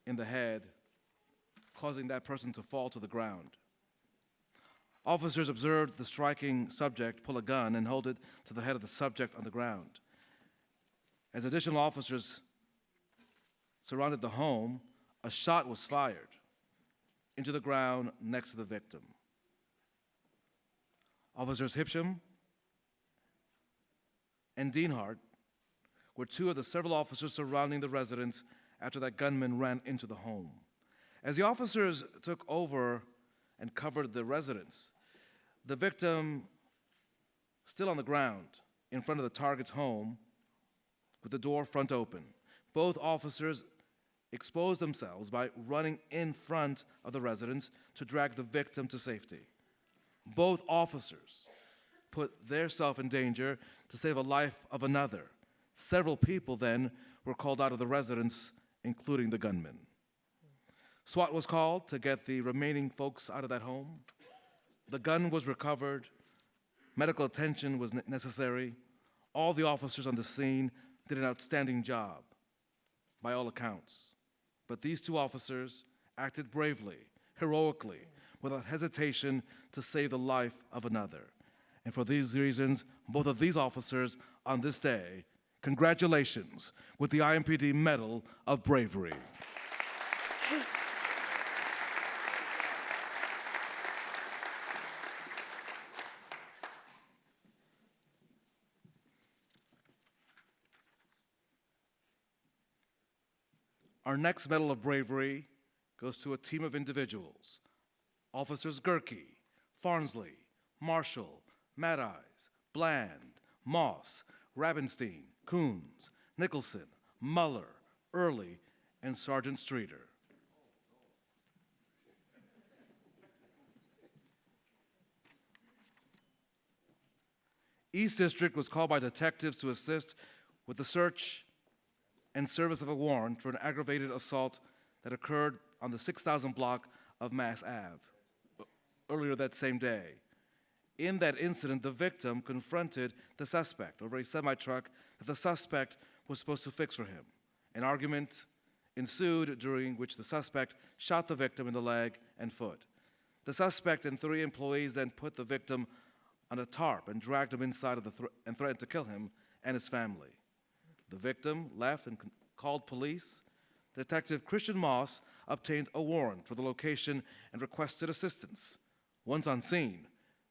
in the head, causing that person to fall to the ground. Officers observed the striking subject pull a gun and hold it to the head of the subject on the ground. As additional officers surrounded the home, a shot was fired into the ground next to the victim. Officers Hipsham and Dienhardt were 2 of the several officers surrounding the residence after that gunman ran into the home. As the officers took over and covered the residence, the victim, still on the ground in front of the target's home with the door front open. Both officers exposed themselves by running in front of the residence to drag the victim to safety. Both officers put their self in danger to save a life of another. Several people then were called out of the residence, including the gunman. SWAT was called to get the remaining folks out of that home. The gun was recovered. Medical attention was necessary. All the officers on the scene did an outstanding job, by all accounts. But these two officers acted bravely, heroically, without hesitation to save the life of another. And for these reasons, both of these officers on this day, congratulations with the IMPD Medal of Bravery. Our next Medal of Bravery goes to a team of individuals. Officers Gerke, Farnsley, Marshall, Mad Eyes, Bland, Moss, Rabenstein, Coons, Nicholson, Muller, Early, and Sergeant Streeter. East District was called by detectives to assist with the search and service of a warrant for an aggravated assault that occurred on the 6,000 block of Mass Ave earlier that same day. In that incident, the victim confronted the suspect over a semi-truck that the suspect was supposed to fix for him. An argument ensued during which the suspect shot the victim in the leg and foot. The suspect and 3 employees then put the victim on a tarp and dragged him inside of and threatened to kill him and his family. The victim left and called police. Detective Christian Moss obtained a warrant for the location and requested assistance. Once on scene,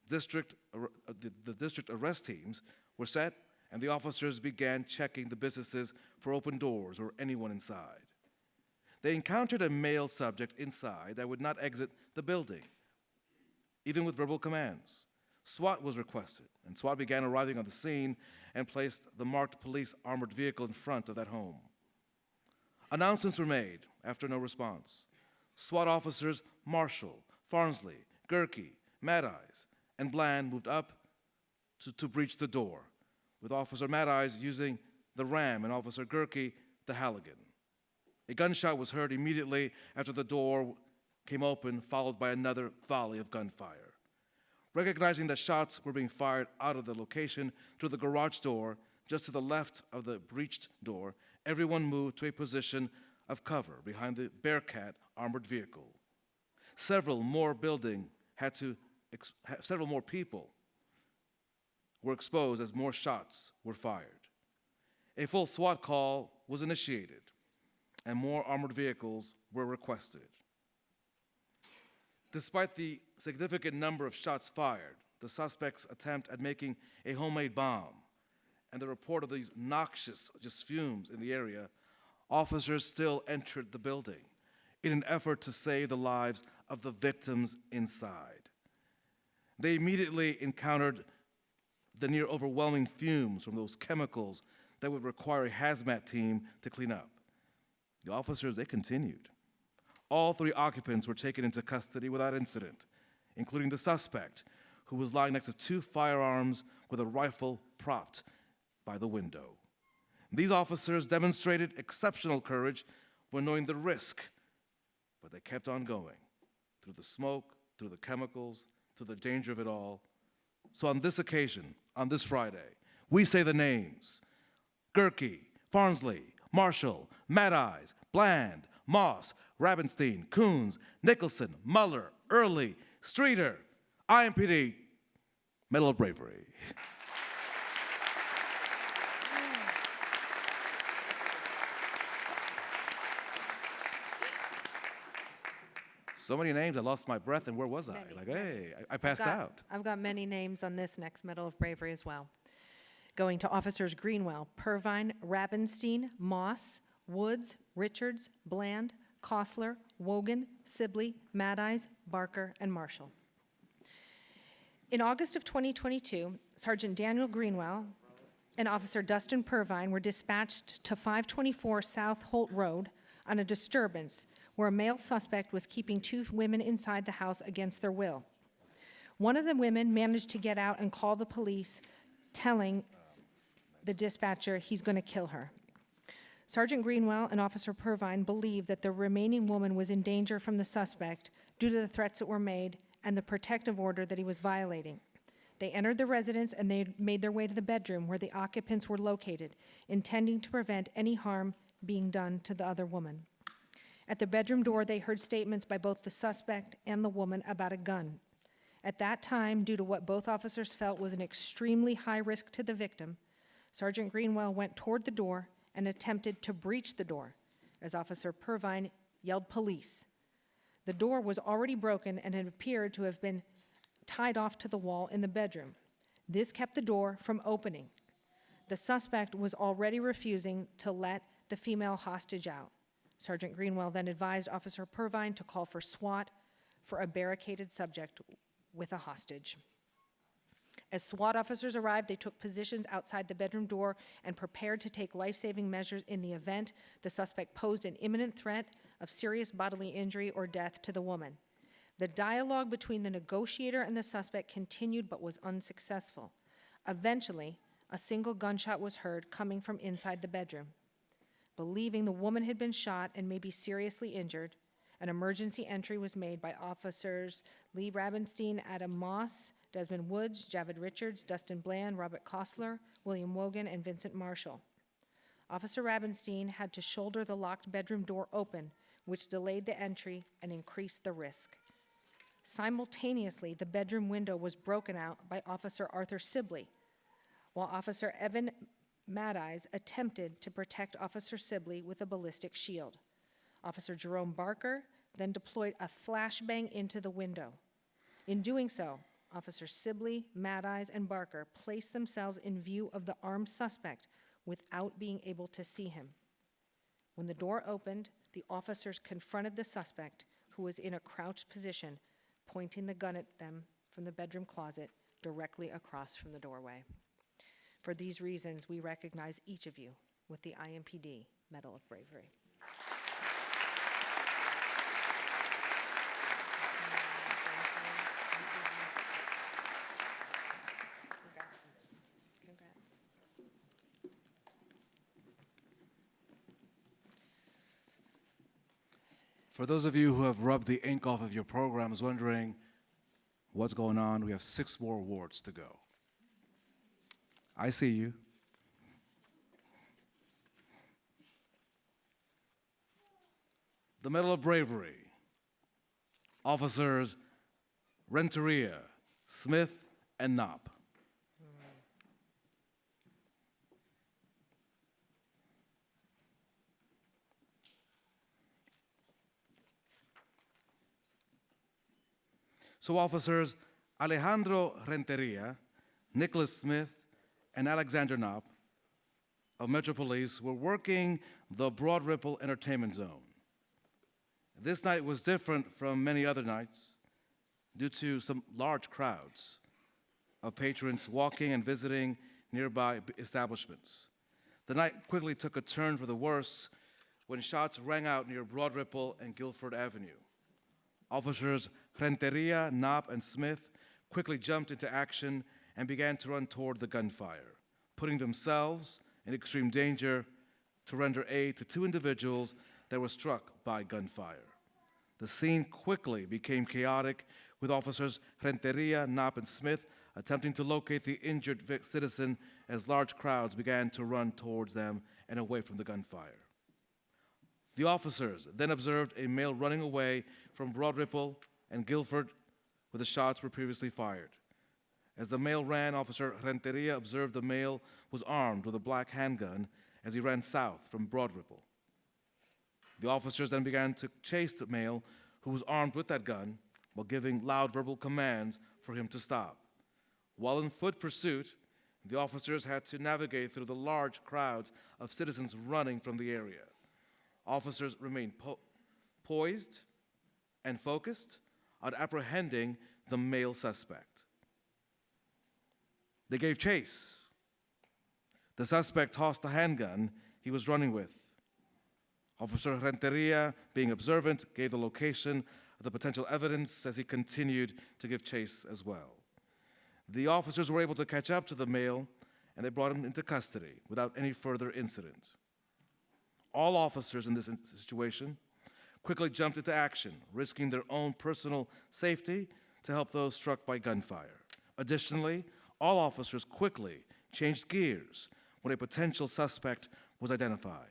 the district arrest teams were set, and the officers began checking the businesses for open doors or anyone inside. They encountered a male subject inside that would not exit the building, even with verbal commands. SWAT was requested, and SWAT began arriving on the scene and placed the marked police armored vehicle in front of that home. Announcements were made after no response. SWAT officers Marshall, Farnsley, Gerke, Mad Eyes, and Bland moved up to breach the door, with Officer Mad Eyes using the ram and Officer Gerke the Halligan. A gunshot was heard immediately after the door came open, followed by another volley of gunfire. Recognizing that shots were being fired out of the location through the garage door, just to the left of the breached door, everyone moved to a position of cover behind the Bearcat armored vehicle. Several more people were exposed as more shots were fired. A full SWAT call was initiated, and more armored vehicles were requested. Despite the significant number of shots fired, the suspect's attempt at making a homemade bomb, and the report of these noxious fumes in the area, officers still entered the building in an effort to save the lives of the victims inside. They immediately encountered the near overwhelming fumes from those chemicals that would require a hazmat team to clean up. The officers, they continued. All 3 occupants were taken into custody without incident, including the suspect, who was lying next to 2 firearms with a rifle propped by the window. These officers demonstrated exceptional courage when knowing the risk, but they kept on going, through the smoke, through the chemicals, through the danger of it all. So on this occasion, on this Friday, we say the names: Gerke, Farnsley, Marshall, Mad Eyes, Bland, Moss, Rabenstein, Coons, Nicholson, Muller, Early, Streeter, IMPD, Medal of Bravery. So many names, I lost my breath, and where was I? Many, Like, hey, I passed out. I've got many names on this next Medal of Bravery as well. Going to Officers Greenwell, Purvine, Rabenstein, Moss, Woods, Richards, Bland, Kostler, Wogan, Sibley, Mad Eyes, Barker, and Marshall. In August of 2022, Sergeant Daniel Greenwell and Officer Dustin Purvine were dispatched to 524 South Holt Road on a disturbance where a male suspect was keeping 2 women inside the house against their will. One of the women managed to get out and call the police, telling the dispatcher he's going to kill her. Sergeant Greenwell and Officer Purvine believed that the remaining woman was in danger from the suspect due to the threats that were made and the protective order that he was violating. They entered the residence and they made their way to the bedroom where the occupants were located, intending to prevent any harm being done to the other woman. At the bedroom door, they heard statements by both the suspect and the woman about a gun. At that time, due to what both officers felt was an extremely high risk to the victim, Sergeant Greenwell went toward the door and attempted to breach the door as Officer Purvine yelled police. The door was already broken and it appeared to have been tied off to the wall in the bedroom. This kept the door from opening. The suspect was already refusing to let the female hostage out. Sergeant Greenwell then advised Officer Purvine to call for SWAT for a barricaded subject with a hostage. As SWAT officers arrived, they took positions outside the bedroom door and prepared to take life-saving measures in the event the suspect posed an imminent threat of serious bodily injury or death to the woman. The dialogue between the negotiator and the suspect continued but was unsuccessful. Eventually, a single gunshot was heard coming from inside the bedroom. Believing the woman had been shot and may be seriously injured, an emergency entry was made by officers Lee Rabenstein, Adam Moss, Desmond Woods, Javid Richards, Dustin Bland, Robert Kostler, William Wogan, and Vincent Marshall. Officer Rabenstein had to shoulder the locked bedroom door open, which delayed the entry and increased the risk. Simultaneously, the bedroom window was broken out by Officer Arthur Sibley, while Officer Evan Madeyes attempted to protect Officer Sibley with a ballistic shield. Officer Jerome Barker then deployed a flashbang into the window. In doing so, Officer Sibley, Madeyes, and Barker placed themselves in view of the armed suspect without being able to see him. When the door opened, the officers confronted the suspect, who was in a crouched position, pointing the gun at them from the bedroom closet directly across from the doorway. For these reasons, we recognize each of you with the IMPD Medal of Bravery. Congrats. For those of you who have rubbed the ink off of your programs wondering what's going on, we have 6 more awards to go. I see you. The Medal of Bravery, Officers Renteria, Smith, and Knopp. So Officers Alejandro Renteria, Nicholas Smith, and Alexander Knopp of Metropolitan were working the Broad Ripple Entertainment Zone. This night was different from many other nights due to some large crowds of patrons walking and visiting nearby establishments. The night quickly took a turn for the worse when shots rang out near Broad Ripple and Guilford Avenue. Officers Renteria, Knopp, and Smith quickly jumped into action and began to run toward the gunfire, putting themselves in extreme danger to render aid to 2 individuals that were struck by gunfire. The scene quickly became chaotic, with officers Renteria, Knopp, and Smith attempting to locate the injured citizen as large crowds began to run towards them and away from the gunfire. The officers then observed a male running away from Broad Ripple and Guilford where the shots were previously fired. As the male ran, Officer Renteria observed the male was armed with a black handgun as he ran south from Broad Ripple. The officers then began to chase the male who was armed with that gun while giving loud verbal commands for him to stop. While in foot pursuit, the officers had to navigate through the large crowds of citizens running from the area. Officers remained poised and focused on apprehending the male suspect. They gave chase. The suspect tossed the handgun he was running with. Officer Renteria, being observant, gave the location of the potential evidence as he continued to give chase as well. The officers were able to catch up to the male, and they brought him into custody without any further incident. All officers in this situation quickly jumped into action, risking their own personal safety to help those struck by gunfire. Additionally, all officers quickly changed gears when a potential suspect was identified.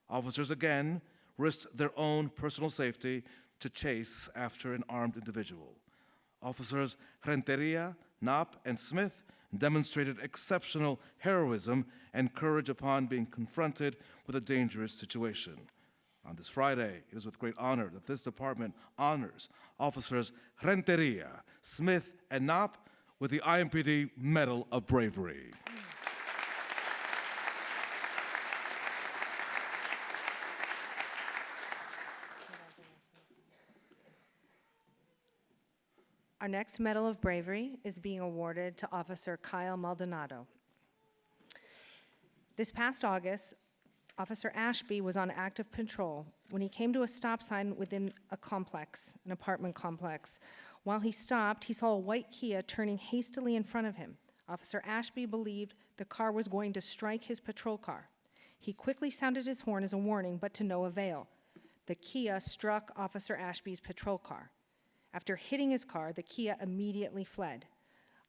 Officers again risked their own personal safety to chase after an armed individual. Officers Renteria, Knapp, and Smith demonstrated exceptional heroism and courage upon being confronted with a dangerous situation. On this Friday, it is with great honor that this department honors Officers Renteria, Smith, and Knapp with the IMPD Medal of Bravery. Our next Medal of Bravery is being awarded to Officer Kyle Maldonado. This past August, Officer Ashby was on active patrol when he came to a stop sign within a complex, an apartment complex. While he stopped, he saw a white Kia turning hastily in front of him. Officer Ashby believed the car was going to strike his patrol car. He quickly sounded his horn as a warning, but to no avail. The Kia struck Officer Ashby's patrol car. After hitting his car, the Kia immediately fled.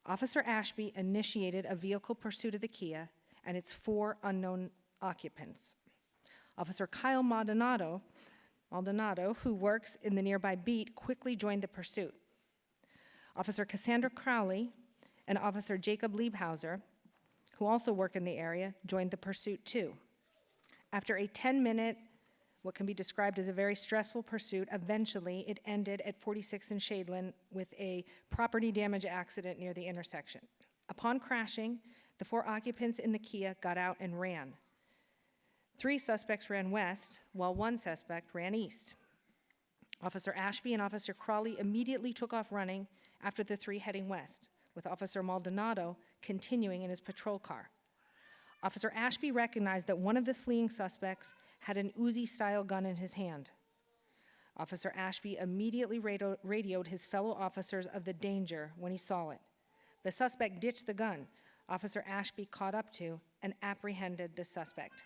Officer Ashby initiated a vehicle pursuit of the Kia and its 4 unknown occupants. Officer Kyle Maldonado, who works in the nearby beat, quickly joined the pursuit. Officer Cassandra Crowley and Officer Jacob Liebhauser, who also work in the area, joined the pursuit too. After a 10-minute, what can be described as a very stressful pursuit, eventually it ended at 46 and Shadeland with a property damage accident near the intersection. Upon crashing, the 4 occupants in the Kia got out and ran. 3 suspects ran west, while 1 suspect ran east. Officer Ashby and Officer Crawley immediately took off running after the 3 heading west, with Officer Maldonado continuing in his patrol car. Officer Ashby recognized that one of the fleeing suspects had an Uzi-style gun in his hand. Officer Ashby immediately radioed his fellow officers of the danger when he saw it. The suspect ditched the gun. Officer Ashby caught up to and apprehended the suspect.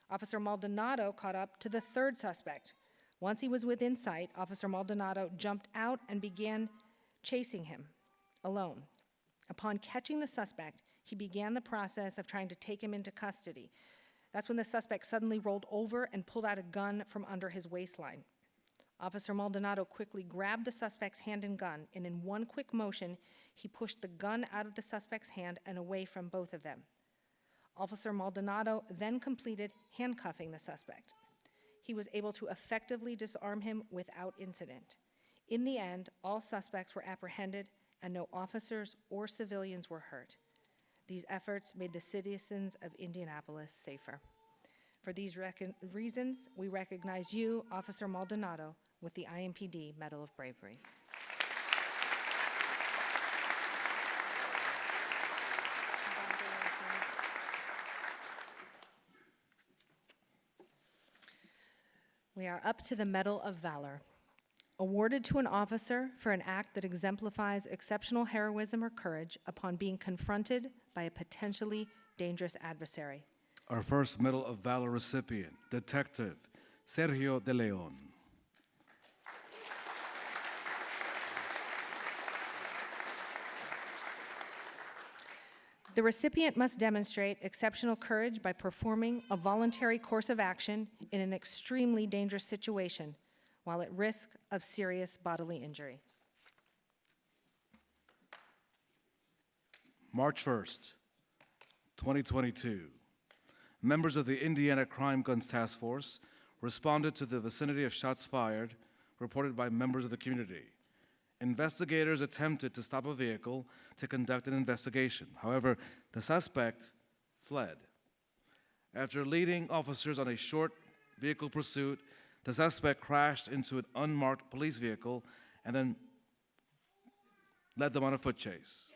Officer Maldonado caught up to the 3rd suspect. Once he was within sight, Officer Maldonado jumped out and began chasing him alone. Upon catching the suspect, he began the process of trying to take him into custody. That's when the suspect suddenly rolled over and pulled out a gun from under his waistline. Officer Maldonado quickly grabbed the suspect's hand and gun, and in one quick motion, he pushed the gun out of the suspect's hand and away from both of them. Officer Maldonado then completed handcuffing the suspect. He was able to effectively disarm him without incident. In the end, all suspects were apprehended and no officers or civilians were hurt. These efforts made the citizens of Indianapolis safer. For these reasons, we recognize you, Officer Maldonado, with the IMPD Medal of Bravery. We are up to the Medal of Valor, awarded to an officer for an act that exemplifies exceptional heroism or courage upon being confronted by a potentially dangerous adversary. Our first Medal of Valor recipient, Detective Sergio de Leon. The recipient must demonstrate exceptional courage by performing a voluntary course of action in an extremely dangerous situation while at risk of serious bodily injury. March 1st, 2022. Members of the Indiana Crime Guns Task Force responded to the vicinity of shots fired reported by members of the community. Investigators attempted to stop a vehicle to conduct an investigation. However, the suspect fled. After leading officers on a short vehicle pursuit, the suspect crashed into an unmarked police vehicle and then led them on a foot chase.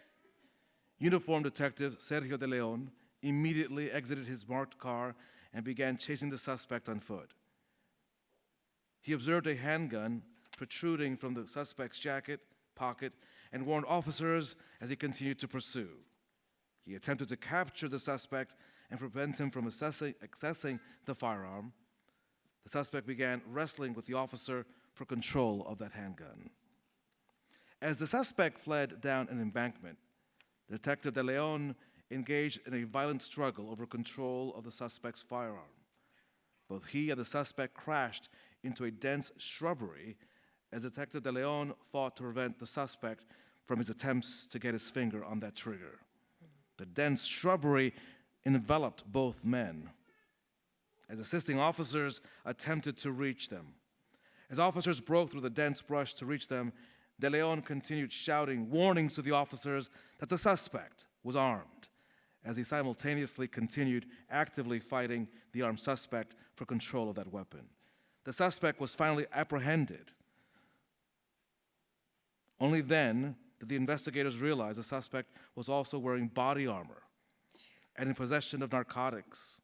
Uniformed Detective Sergio de Leon immediately exited his marked car and began chasing the suspect on foot. He observed a handgun protruding from the suspect's jacket, pocket, and warned officers as he continued to pursue. He attempted to capture the suspect and prevent him from accessing the firearm. The suspect began wrestling with the officer for control of that handgun. As the suspect fled down an embankment, Detective De Leon engaged in a violent struggle over control of the suspect's firearm. Both he and the suspect crashed into a dense shrubbery as Detective De Leon fought to prevent the suspect from his attempts to get his finger on that trigger. The dense shrubbery enveloped both men as assisting officers attempted to reach them. As officers broke through the dense brush to reach them, De Leon continued shouting warnings to the officers that the suspect was armed, as he simultaneously continued actively fighting the armed suspect for control of that weapon. The suspect was finally apprehended. Only then did the investigators realize the suspect was also wearing body armor and in possession of narcotics.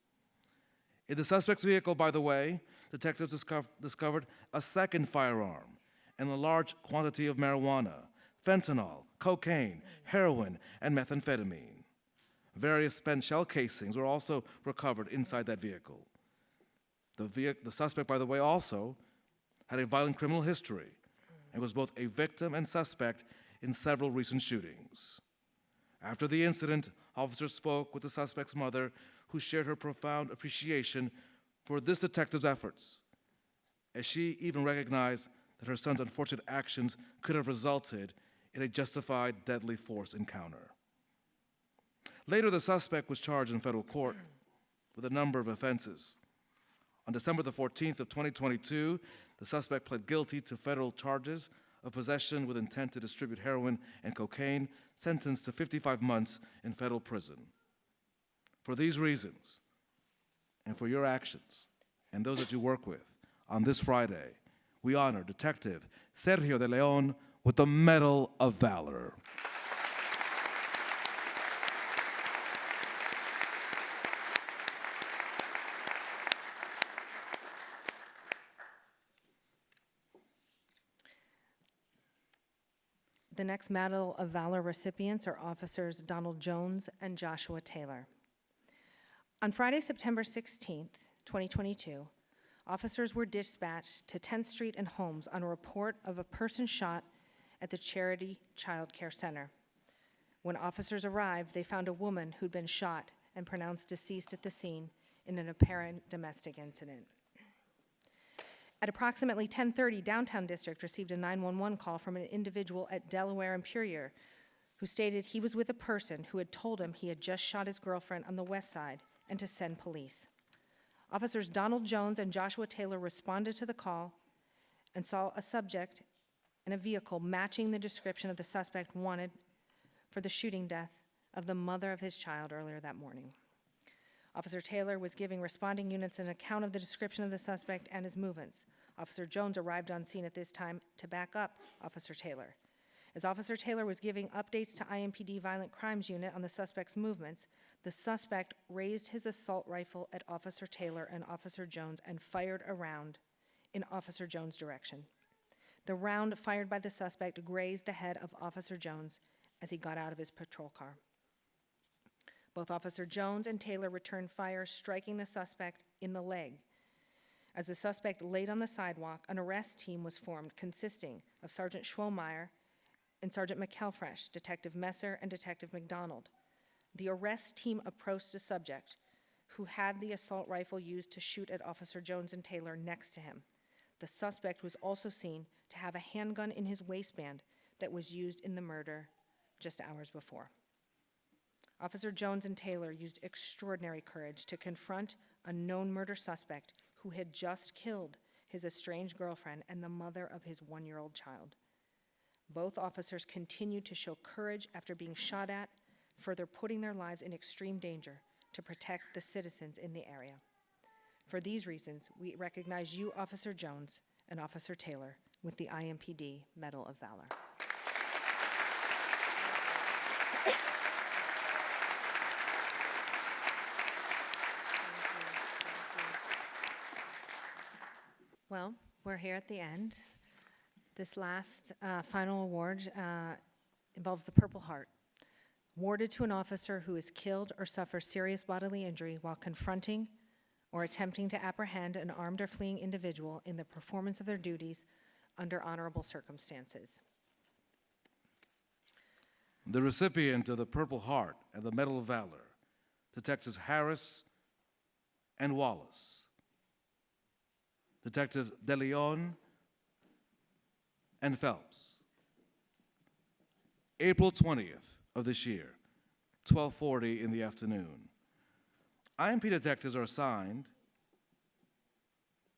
In the suspect's vehicle, by the way, detectives discovered a second firearm and a large quantity of marijuana, fentanyl, cocaine, heroin, and methamphetamine. Various spent shell casings were also recovered inside that vehicle. The suspect, by the way, also had a violent criminal history and was both a victim and suspect in several recent shootings. After the incident, officers spoke with the suspect's mother, who shared her profound appreciation for this detective's efforts, as she even recognized that her son's unfortunate actions could have resulted in a justified deadly force encounter. Later, the suspect was charged in federal court with a number of offenses. On December the 14th of 2022, the suspect pled guilty to federal charges of possession with intent to distribute heroin and cocaine, sentenced to 55 months in federal prison. For these reasons, and for your actions, and those that you work with, on this Friday, we honor Detective Sergio De Leon with the Medal of Valor. The next Medal of Valor recipients are Officers Donald Jones and Joshua Taylor. On Friday, September 16th, 2022, officers were dispatched to 10th Street and Holmes on a report of a person shot at the Charity Child Care Center. When officers arrived, they found a woman who'd been shot and pronounced deceased at the scene in an apparent domestic incident. At approximately 10:30, Downtown District received a 911 call from an individual at Delaware and Puryear who stated he was with a person who had told him he had just shot his girlfriend on the west side and to send police. Officers Donald Jones and Joshua Taylor responded to the call and saw a subject in a vehicle matching the description of the suspect wanted for the shooting death of the mother of his child earlier that morning. Officer Taylor was giving responding units an account of the description of the suspect and his movements. Officer Jones arrived on scene at this time to back up Officer Taylor. As Officer Taylor was giving updates to IMPD Violent Crimes Unit on the suspect's movements, the suspect raised his assault rifle at Officer Taylor and Officer Jones and fired a round in Officer Jones' direction. The round fired by the suspect grazed the head of Officer Jones as he got out of his patrol car. Both Officer Jones and Taylor returned fire, striking the suspect in the leg. As the suspect laid on the sidewalk, an arrest team was formed consisting of Sergeant Schwomeyer and Sergeant McElfresh, Detective Messer, and Detective McDonald. The arrest team approached the subject, who had the assault rifle used to shoot at Officer Jones and Taylor next to him. The suspect was also seen to have a handgun in his waistband that was used in the murder just hours before. Officer Jones and Taylor used extraordinary courage to confront a known murder suspect who had just killed his estranged girlfriend and the mother of his 1-year-old child. Both officers continued to show courage after being shot at, further putting their lives in extreme danger to protect the citizens in the area. For these reasons, we recognize you, Officer Jones and Officer Taylor, with the IMPD Medal of Valor. Well, we're here at the end. This last final award involves the Purple Heart, awarded to an officer who is killed or suffers serious bodily injury while confronting or attempting to apprehend an armed or fleeing individual in the performance of their duties under honorable circumstances. The recipient of the Purple Heart and the Medal of Valor, Detectives Harris and Wallace. Detectives DeLeon and Phelps. April 20th of this year, 12:40 in the afternoon. IMP detectives are assigned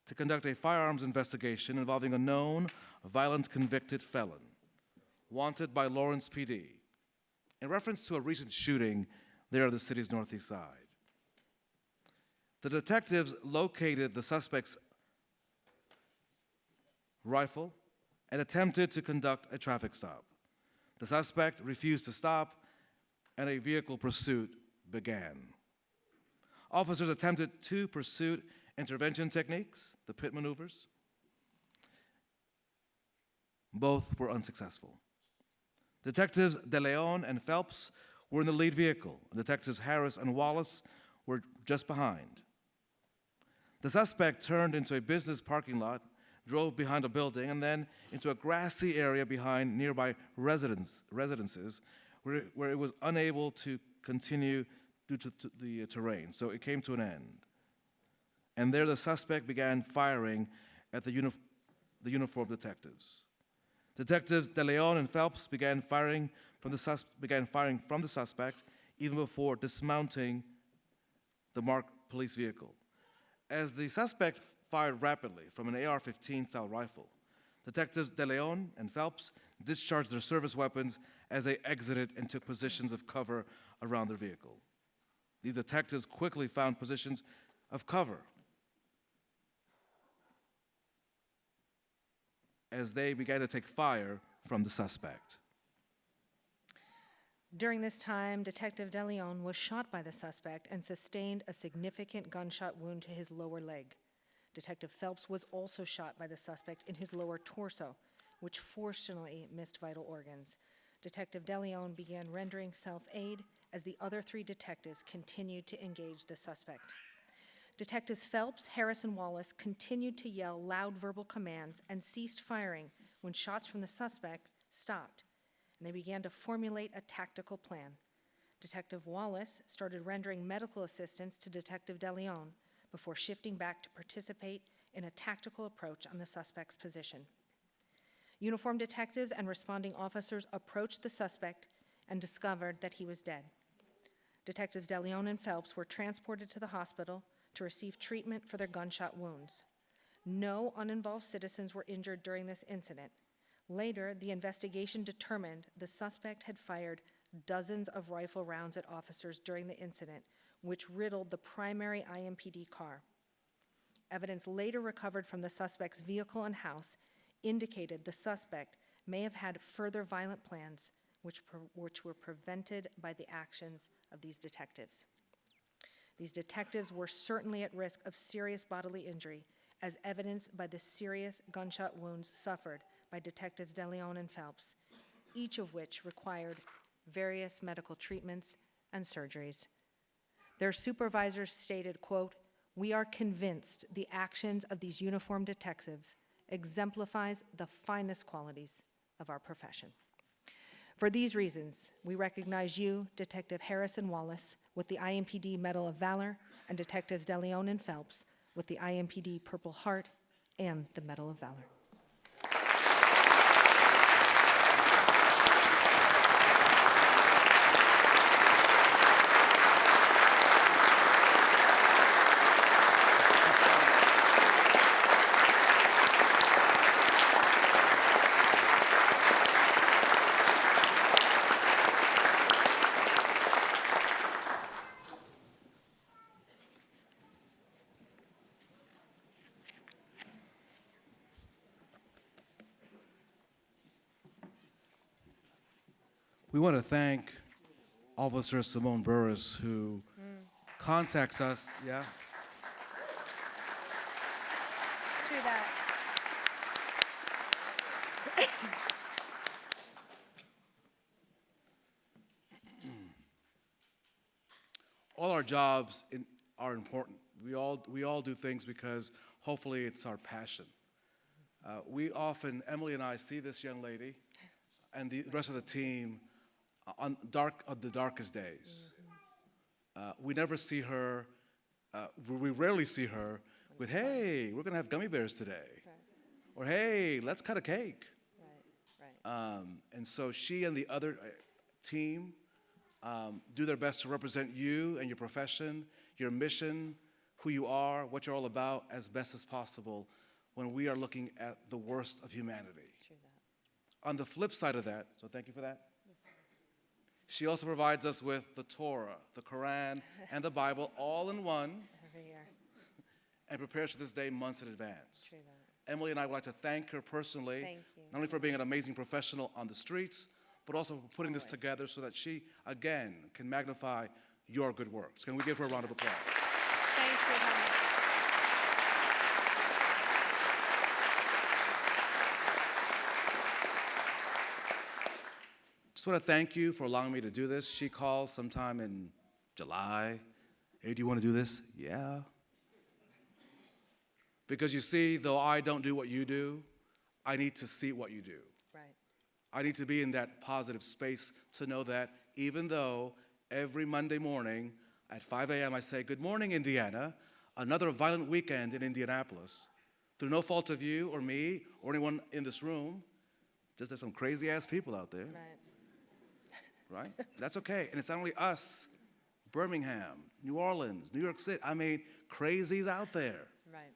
to conduct a firearms investigation involving a known violent convicted felon, wanted by Lawrence PD, in reference to a recent shooting there on the city's northeast side. The detectives located the suspect's rifle and attempted to conduct a traffic stop. The suspect refused to stop, and a vehicle pursuit began. Officers attempted 2 pursuit intervention techniques, the pit maneuvers. Both were unsuccessful. Detectives DeLeon and Phelps were in the lead vehicle. Detectives Harris and Wallace were just behind. The suspect turned into a business parking lot, drove behind a building, and then into a grassy area behind nearby residences where it was unable to continue due to the terrain, so it came to an end. And there the suspect began firing at the uniformed detectives. Detectives DeLeon and Phelps began firing from the suspect even before dismounting the marked police vehicle. As the suspect fired rapidly from an AR-15 style rifle, Detectives DeLeon and Phelps discharged their service weapons as they exited and took positions of cover around their vehicle. These detectives quickly found positions of cover as they began to take fire from the suspect. During this time, Detective DeLeon was shot by the suspect and sustained a significant gunshot wound to his lower leg. Detective Phelps was also shot by the suspect in his lower torso, which fortunately missed vital organs. Detective DeLeon began rendering self-aid as the other 3 detectives continued to engage the suspect. Detectives Phelps, Harris, and Wallace continued to yell loud verbal commands and ceased firing when shots from the suspect stopped, and they began to formulate a tactical plan. Detective Wallace started rendering medical assistance to Detective DeLeon before shifting back to participate in a tactical approach on the suspect's position. Uniformed detectives and responding officers approached the suspect and discovered that he was dead. Detectives DeLeon and Phelps were transported to the hospital to receive treatment for their gunshot wounds. No uninvolved citizens were injured during this incident. Later, the investigation determined the suspect had fired dozens of rifle rounds at officers during the incident, which riddled the primary IMPD car. Evidence later recovered from the suspect's vehicle and house indicated the suspect may have had further violent plans, which were prevented by the actions of these detectives. These detectives were certainly at risk of serious bodily injury, as evidenced by the serious gunshot wounds suffered by Detectives DeLeon and Phelps, each of which required various medical treatments and surgeries. Their supervisors stated, quote, "We are convinced the actions of these uniformed detectives exemplifies the finest qualities of our profession. For these reasons, we recognize you, Detective Harris and Wallace, with the IMPD Medal of Valor, and Detectives DeLeon and Phelps with the IMPD Purple Heart and the Medal of Valor." We want to thank Officer Simone Burris, who contacts us. Yeah. True that. All our jobs are important. We all do things because hopefully it's our passion. We often, Emily and I, see this young lady and the rest of the team on the darkest days. We never see her, we rarely see her with, hey, we're gonna have gummy bears today. Or hey, let's cut a cake. And so she and the other team do their best to represent you and your profession, your mission, who you are, what you're all about as best as possible when we are looking at the worst of humanity. On the flip side of that, so thank you for that. She also provides us with the Torah, the Quran, and the Bible all in one. Every year. And prepares for this day months in advance. True that. Emily and I would like to thank her personally, Thank you. not only for being an amazing professional on the streets, but also for putting this together so that she, again, can magnify your good works. Can we give her a round of applause? Thanks for coming. Just want to thank you for allowing me to do this. She calls sometime in July. Hey, do you want to do this? Yeah. Because you see, though I don't do what you do, I need to see what you do. Right. I need to be in that positive space to know that even though every Monday morning at 5 a.m. I say, good morning, Indiana, another violent weekend in Indianapolis, through no fault of you or me or anyone in this room, just there's some crazy-ass people out there, right? That's okay. And it's not only us, Birmingham, New Orleans, New York City. I mean, crazies out there. Right.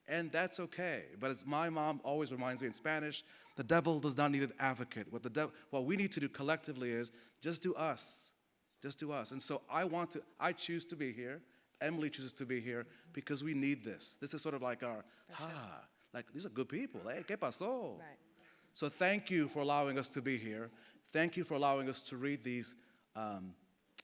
And that's okay. But as my mom always reminds me in Spanish, the devil does not need an advocate. What we need to do collectively is just do us. Just do us. And so I choose to be here. Emily chooses to be here because we need this. This is sort of like our, like these are good people. Hey, ¿qué pasó? Right. So thank you for allowing us to be here. Thank you for allowing us to read these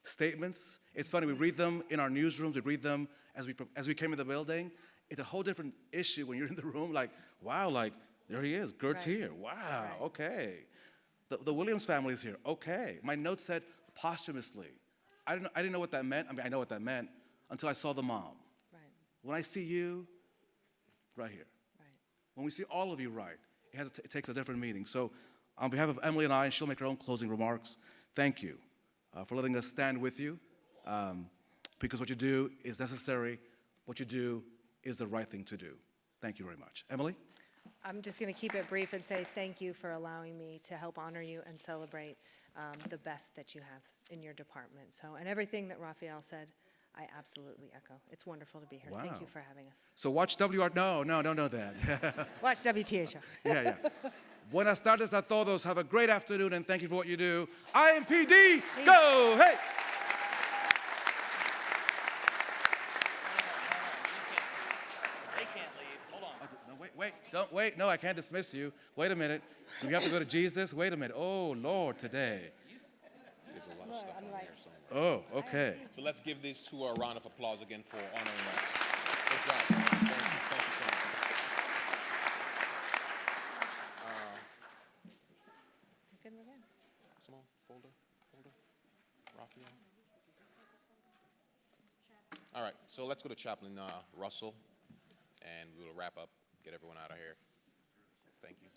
statements. It's funny, we read them in our newsrooms. We read them as we came in the building. It's a whole different issue when you're in the room, like, wow, like, there he is, Gert's Right. here, wow, Right. okay. The Williams family is here, okay. My note said posthumously. I didn't know what that meant. I mean, I know what that meant until I saw the mom. Right. When I see you, right here. Right. When we see all of you right, it takes a different meaning. So on behalf of Emily and I, she'll make her own closing remarks. Thank you for letting us stand with you because what you do is necessary. What you do is the right thing to do. Thank you very much. Emily? I'm just going to keep it brief and say thank you for allowing me to help honor you and celebrate the best that you have in your department. So, and everything that Raphael said, I absolutely echo. It's wonderful to be here. Thank Wow. you for having us. So watch WR. No, don't know that. Watch WTHO. Yeah. Buenas tardes a todos. Have a great afternoon and thank you for what you do. IMPD, go! Hey! They can't leave. Hold on. No, don't wait. No, I can't dismiss you. Wait a minute. Do we have to go to Jesus? Wait a minute. Oh, Lord, today. There's a lot of stuff on there. Oh, okay. So let's give these two a round of applause again for honoring us. Good job. Thank you so much. Simone, folder. Raphael. All right, so let's go to Chaplain Russell, and we will wrap up, get everyone out of here. Thank you.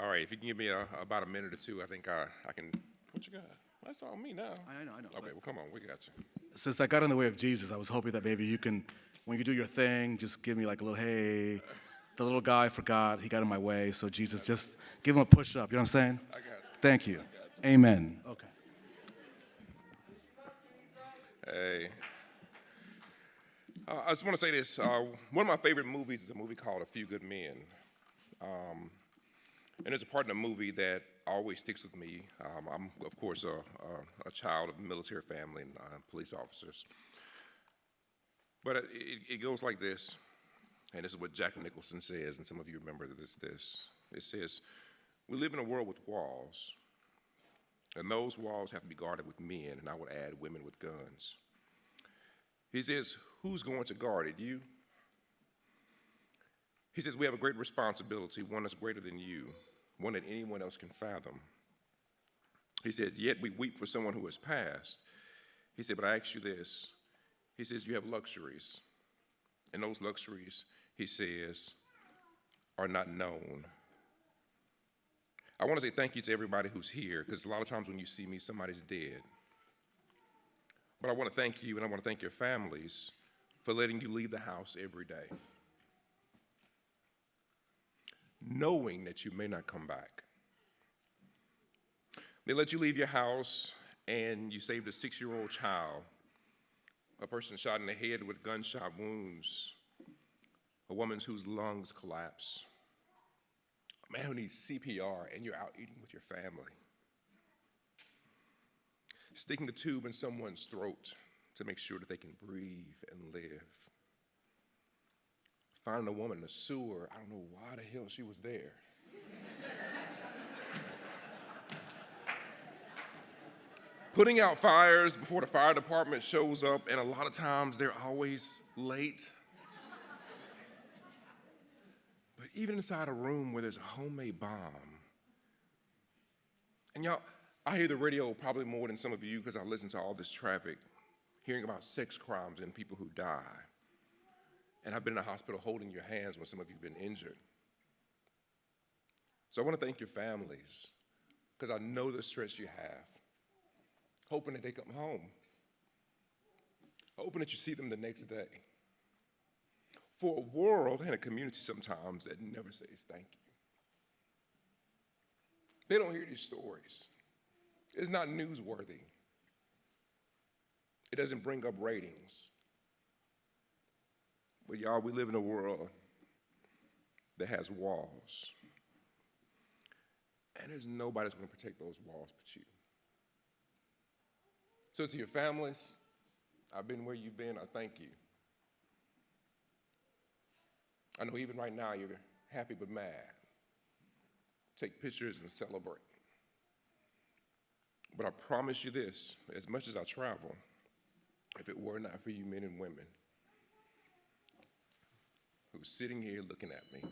All right, if you can give me about a minute or two, I think I can. What you got? That's all me now. I know. Okay, well, come on, we got you. Since I got in the way of Jesus, I was hoping that maybe you can, when you do your thing, just give me like a little, hey, the little guy forgot, he got in my way, so Jesus, just give him a push up, you know what I'm saying? I got you. Thank you. Amen. Okay. Hey. I just want to say this. One of my favorite movies is a movie called A Few Good Men. And there's a part in the movie that always sticks with me. I'm, of course, a child of a military family and police officers. But it goes like this, and this is what Jack Nicholson says, and some of you remember this. It says, we live in a world with walls, and those walls have to be guarded with men, and I would add women with guns. He says, who's going to guard it? You? He says, we have a great responsibility, one that's greater than you, one that anyone else can fathom. He said, yet we weep for someone who has passed. He said, but I ask you this. He says, you have luxuries, and those luxuries, he says, are not known. I want to say thank you to everybody who's here, because a lot of times when you see me, somebody's dead. But I want to thank you, and I want to thank your families for letting you leave the house every day, knowing that you may not come back. They let you leave your house, and you saved a 6-year-old child, a person shot in the head with gunshot wounds, a woman whose lungs collapsed, a man who needs CPR, and you're out eating with your family. Sticking the tube in someone's throat to make sure that they can breathe and live. Finding a woman in a sewer, I don't know why the hell she was there. Putting out fires before the fire department shows up, and a lot of times they're always late. But even inside a room where there's a homemade bomb, and y'all, I hear the radio probably more than some of you because I listen to all this traffic, hearing about sex crimes and people who die. And I've been in a hospital holding your hands when some of you have been injured. So I want to thank your families, because I know the stress you have, hoping that they come home, hoping that you see them the next day. For a world and a community sometimes that never says thank you. They don't hear these stories. It's not newsworthy. It doesn't bring up ratings. But y'all, we live in a world that has walls. And there's nobody that's going to protect those walls but you. So to your families, I've been where you've been, I thank you. I know even right now you're happy but mad. Take pictures and celebrate. But I promise you this, as much as I travel, if it were not for you men and women who's sitting here looking at me,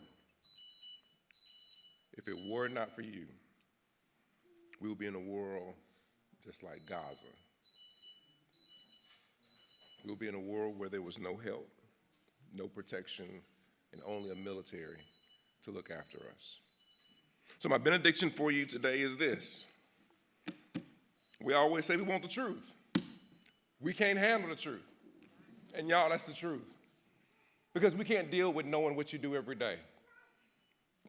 if it were not for you, we would be in a world just like Gaza. We would be in a world where there was no help, no protection, and only a military to look after us. So my benediction for you today is this. We always say we want the truth. We can't handle the truth. And y'all, that's the truth. Because we can't deal with knowing what you do every day.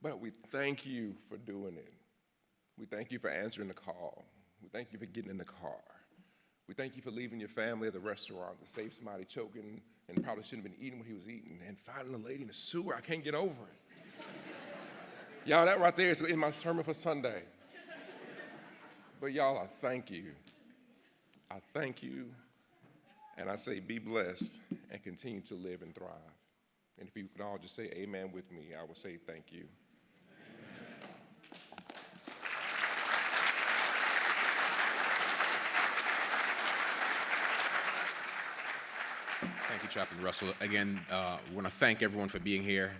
But we thank you for doing it. We thank you for answering the call. We thank you for getting in the car. We thank you for leaving your family at the restaurant to save somebody choking and probably shouldn't have been eating what he was eating, and finding a lady in the sewer. I can't get over it. Y'all, that right there is in my sermon for Sunday. But y'all, I thank you. I thank you, and I say be blessed and continue to live and thrive. And if you could all just say amen with me, I would say thank you. Thank you, Chaplain Russell. Again, we want to thank everyone for being here.